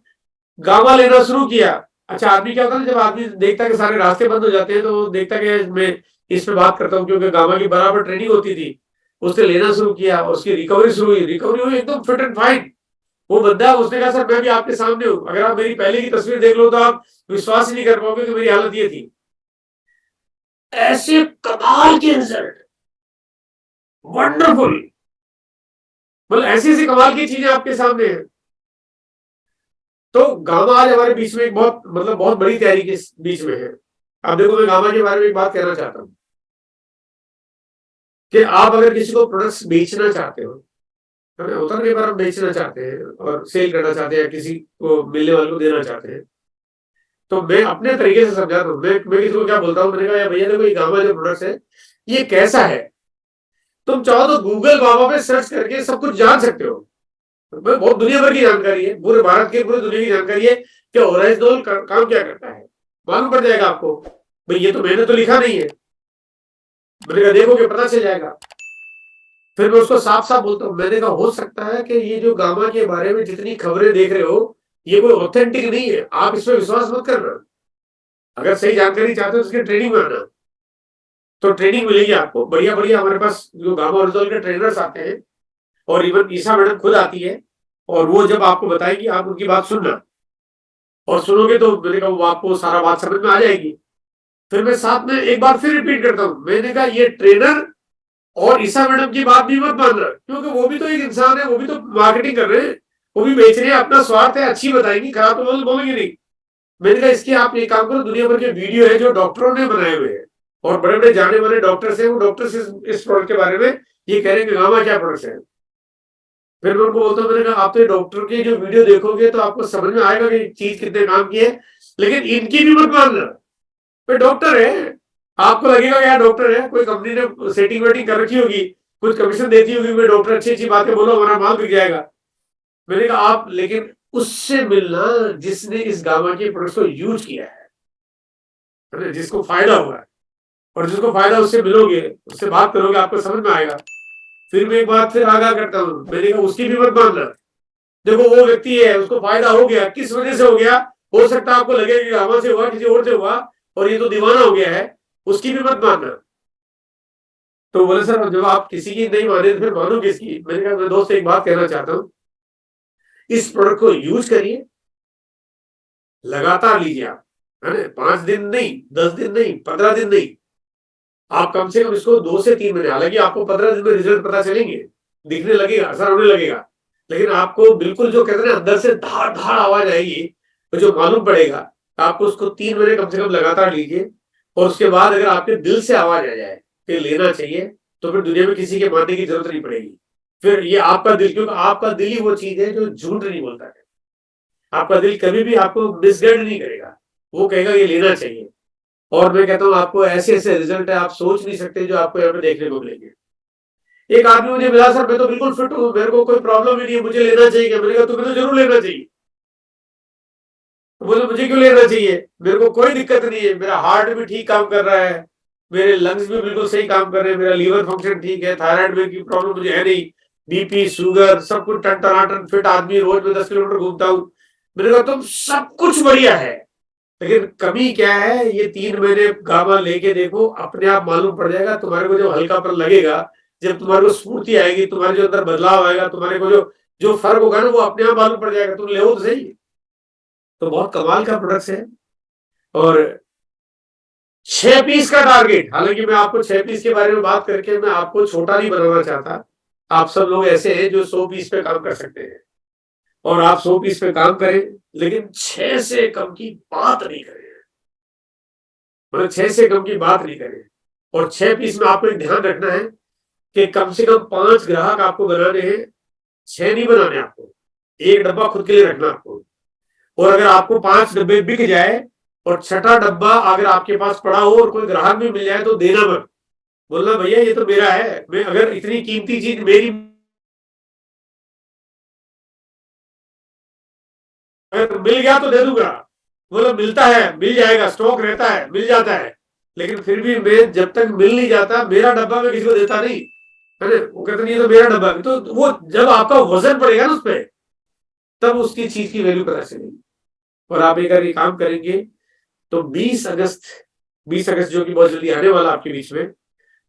गामा लेना शुरू किया। अच्छा, आदमी क्या होता है, जब आदमी देखता है कि सारे रास्ते बंद हो जाते हैं तो वो देखता है कि मैं इस पे बात करता हूँ, क्योंकि गामा की बराबर ट्रेनिंग होती थी। उसने लेना शुरू किया और उसकी रिकवरी शुरू हुई, रिकवरी हुई एकदम फिट एंड फाइन। वो बंदा, उसने कहा सर मैं भी आपके सामने हूँ, अगर आप मेरी पहले की तस्वीर देख लो तो आप विश्वास ही नहीं कर पाओगे कि मेरी हालत ये थी। ऐसे कमाल के रिजल्ट, वंडरफुल, मतलब ऐसी ऐसी कमाल की चीजें आपके सामने है। तो गामा आज हमारे बीच में एक बहुत, मतलब बहुत बड़ी तैयारी के बीच में है। अब देखो, मैं गामा के बारे में एक बात कहना चाहता हूँ कि आप अगर किसी को प्रोडक्ट्स बेचना चाहते हो, होता है कई बार हम बेचना चाहते हैं और सेल करना चाहते हैं, किसी को मिलने वाले को देना चाहते हैं, तो मैं अपने तरीके से समझाता हूँ। मैं किसी को क्या बोलता हूँ, मैंने कहा भैया देखो, ये गामा जो प्रोडक्ट है ये कैसा है, तुम चाहो तो गूगल बाबा पे सर्च करके सब कुछ जान सकते हो। बहुत दुनिया भर की जानकारी है, पूरे भारत की, पूरी दुनिया की जानकारी है कि ओराइजोल काम क्या करता है, मालूम पड़ जाएगा आपको। भाई ये तो मैंने तो लिखा नहीं है, मैंने कहा देखोगे पता चल जाएगा। फिर मैं उसको साफ साफ बोलता हूँ, मैंने कहा हो सकता है कि ये जो गामा के बारे में जितनी खबरें देख रहे हो ये कोई ऑथेंटिक नहीं है, आप इस पर विश्वास मत करना। अगर सही जानकारी चाहते हो तो उसकी ट्रेनिंग में आना, तो ट्रेनिंग मिलेगी आपको बढ़िया बढ़िया। हमारे पास जो गामा ओरिजिनल के ट्रेनर्स आते हैं, और इवन ईसा मैडम खुद आती है, और वो जब आपको बताएगी आप उनकी बात सुनना, और सुनोगे तो मैंने कहा वो आपको सारा बात समझ में आ जाएगी। फिर मैं साथ में एक बार फिर रिपीट करता हूँ, मैंने कहा ये ट्रेनर और ईसा मैडम की बात भी मत मानना, क्योंकि वो भी तो एक इंसान है, वो भी तो मार्केटिंग कर रहे हैं, वो भी बेच रहे हैं, अपना स्वार्थ है, अच्छी बताएंगी, खराब तो बोलेंगे नहीं। मैंने कहा इसके आप ये काम करो, दुनिया भर के वीडियो है जो डॉक्टरों ने बनाए हुए हैं, और बड़े बड़े जाने वाले डॉक्टर्स हैं, वो डॉक्टर्स इस प्रोडक्ट के बारे में ये कह रहे हैं कि गामा क्या प्रोडक्ट है। फिर मैं उनको बोलता हूँ, मैंने कहा आप तो डॉक्टर के जो वीडियो देखोगे तो आपको समझ में आएगा कि चीज कितने काम की है, लेकिन इनकी भी मत मानना। कोई डॉक्टर है, आपको लगेगा यार डॉक्टर है, कोई कंपनी ने सेटिंग वेटिंग कर रखी होगी, कुछ कमीशन देती होगी, मैं डॉक्टर अच्छी अच्छी बातें बोलो हमारा माल बिक जाएगा। मैंने कहा आप लेकिन उससे मिलना जिसने इस गामा के प्रोडक्ट को यूज किया है, जिसको फायदा हुआ है, और जिसको फायदा उससे मिलोगे, उससे बात करोगे, आपको समझ में आएगा। फिर मैं एक बात फिर आगाह करता हूँ, मैंने कहा उसकी भी मत मानना। देखो वो व्यक्ति है, उसको फायदा हो गया, किस वजह से हो गया, हो सकता है आपको लगे कि गामा से हुआ, किसी और से हुआ, और ये तो दीवाना हो गया है, उसकी भी मत मानना। तो बोले सर जब आप किसी की नहीं माने तो फिर मानो किसकी। मैंने कहा मैं दोस्त एक बात कहना चाहता हूँ, इस प्रोडक्ट को यूज करिए, लगातार लीजिए आप, है ना, 5 दिन नहीं, 10 दिन नहीं, 15 दिन नहीं, आप कम से कम इसको 2 से 3 महीने, हालांकि आपको 15 दिन में रिजल्ट पता चलेंगे, दिखने लगेगा, असर होने लगेगा, लेकिन आपको बिल्कुल जो कहते हैं ना अंदर से धाड़ धाड़ आवाज आएगी, तो जो मालूम पड़ेगा, आपको उसको 3 महीने कम से कम लगातार लीजिए। और उसके बाद अगर आपके दिल से आवाज आ जाए कि लेना चाहिए, तो फिर दुनिया में किसी के मानने की जरूरत नहीं पड़ेगी। फिर ये आपका दिल, क्योंकि आपका दिल ही वो चीज है जो झूठ नहीं बोलता है। आपका दिल कभी भी आपको मिसगाइड नहीं करेगा, वो कहेगा ये लेना चाहिए। और मैं कहता हूँ आपको ऐसे ऐसे रिजल्ट है आप सोच नहीं सकते जो आपको यहाँ पे देखने को मिलेंगे। एक आदमी मुझे मिला, सर मैं तो बिल्कुल फिट हूँ, मेरे को कोई प्रॉब्लम ही नहीं है, मुझे लेना चाहिए। मैंने कहा तुम्हें तो जरूर लेना चाहिए। तो बोले मुझे क्यों लेना चाहिए, मेरे को कोई दिक्कत नहीं है, मेरा हार्ट भी ठीक काम कर रहा है, मेरे लंग्स भी बिल्कुल सही काम कर रहे हैं, मेरा लीवर फंक्शन ठीक है, थायराइड में की प्रॉब्लम मुझे है नहीं, बीपी शुगर सब कुछ टन टनाटन फिट आदमी, रोज में 10 किलोमीटर घूमता हूँ। मैंने कहा तुम सब कुछ बढ़िया है, लेकिन कमी क्या है, ये 3 महीने गामा लेके देखो, अपने आप मालूम पड़ जाएगा। तुम्हारे को जो हल्कापन लगेगा, जब तुम्हारे को स्फूर्ति आएगी, तुम्हारे जो अंदर बदलाव आएगा, तुम्हारे को जो जो फर्क होगा ना, वो अपने आप मालूम पड़ जाएगा, तुम ले तो सही। तो बहुत कमाल का प्रोडक्ट है। और 6 पीस का टारगेट, हालांकि मैं आपको 6 पीस के बारे में बात करके मैं आपको छोटा नहीं बनाना चाहता। आप सब लोग ऐसे हैं जो 100 पीस पे काम कर सकते हैं, और आप 100 पीस पे काम करें, लेकिन 6 से कम की बात नहीं करें, मतलब 6 से कम की बात नहीं करें। और 6 पीस में आपको एक ध्यान रखना है कि कम से कम 5 ग्राहक आपको बनाने हैं, 6 नहीं बनाने आपको। एक डब्बा खुद के लिए रखना आपको। और अगर आपको 5 डब्बे बिक जाए और छठा डब्बा अगर आपके पास पड़ा हो और कोई ग्राहक भी मिल जाए तो देना मत, बोलना भैया ये तो मेरा है, मैं अगर इतनी कीमती चीज मेरी अगर मिल गया तो दे दूंगा, बोला मिलता है, मिल जाएगा, स्टॉक रहता है, मिल जाता है, लेकिन फिर भी मैं जब तक मिल नहीं जाता मेरा डब्बा मैं किसी को देता नहीं, है ना। वो कहते नहीं ये तो मेरा डब्बा है, तो वो जब आपका वजन पड़ेगा ना उस पर, तब उसकी चीज की वैल्यू पता चलेगी। और आप एक ये काम करेंगे तो 20 अगस्त जो कि बहुत जल्दी आने वाला आपके बीच में,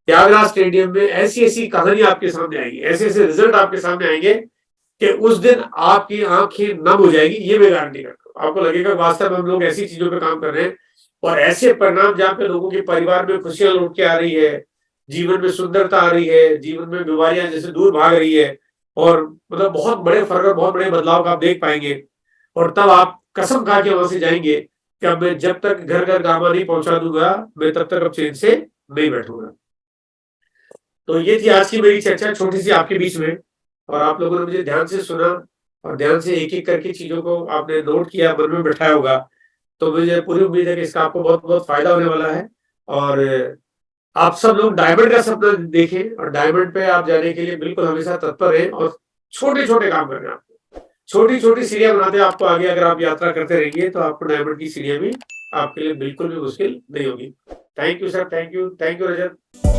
त्यागराज स्टेडियम में ऐसी ऐसी कहानी आपके सामने आएगी, ऐसे ऐसे रिजल्ट आपके सामने आएंगे कि उस दिन आपकी आंखें नम हो जाएगी, ये मैं गारंटी करता हूँ। आपको लगेगा वास्तव में हम लोग ऐसी चीजों पे काम कर रहे हैं और ऐसे परिणाम जहाँ पे लोगों के परिवार में खुशियां लौट के आ रही है, जीवन में सुंदरता आ रही है, जीवन में बीमारियां जैसे दूर भाग रही है, और मतलब बहुत बड़े फर्क और बहुत बड़े बदलाव का आप देख पाएंगे। और तब आप कसम खा के वहां से जाएंगे कि अब मैं जब तक घर घर गामा नहीं पहुंचा दूंगा, मैं तब तक अब चैन से नहीं बैठूंगा। तो ये थी आज की मेरी चर्चा, छोटी सी आपके बीच में, और आप लोगों ने मुझे ध्यान से सुना और ध्यान से एक एक करके चीजों को आपने नोट किया, मन में बैठाया होगा। तो मुझे पूरी उम्मीद है कि इसका आपको बहुत बहुत फायदा होने वाला है। और आप सब लोग डायमंड का सपना देखें और डायमंड पे आप जाने के लिए बिल्कुल हमेशा तत्पर हैं, और छोटे छोटे काम करने हैं आपको, छोटी छोटी सीढ़ियां बनाते हैं आपको आगे। अगर आप यात्रा करते रहेंगे तो आपको डायमंड की सीढ़ियां भी आपके लिए बिल्कुल भी मुश्किल नहीं होगी। Thank you sir, thank you Rajat.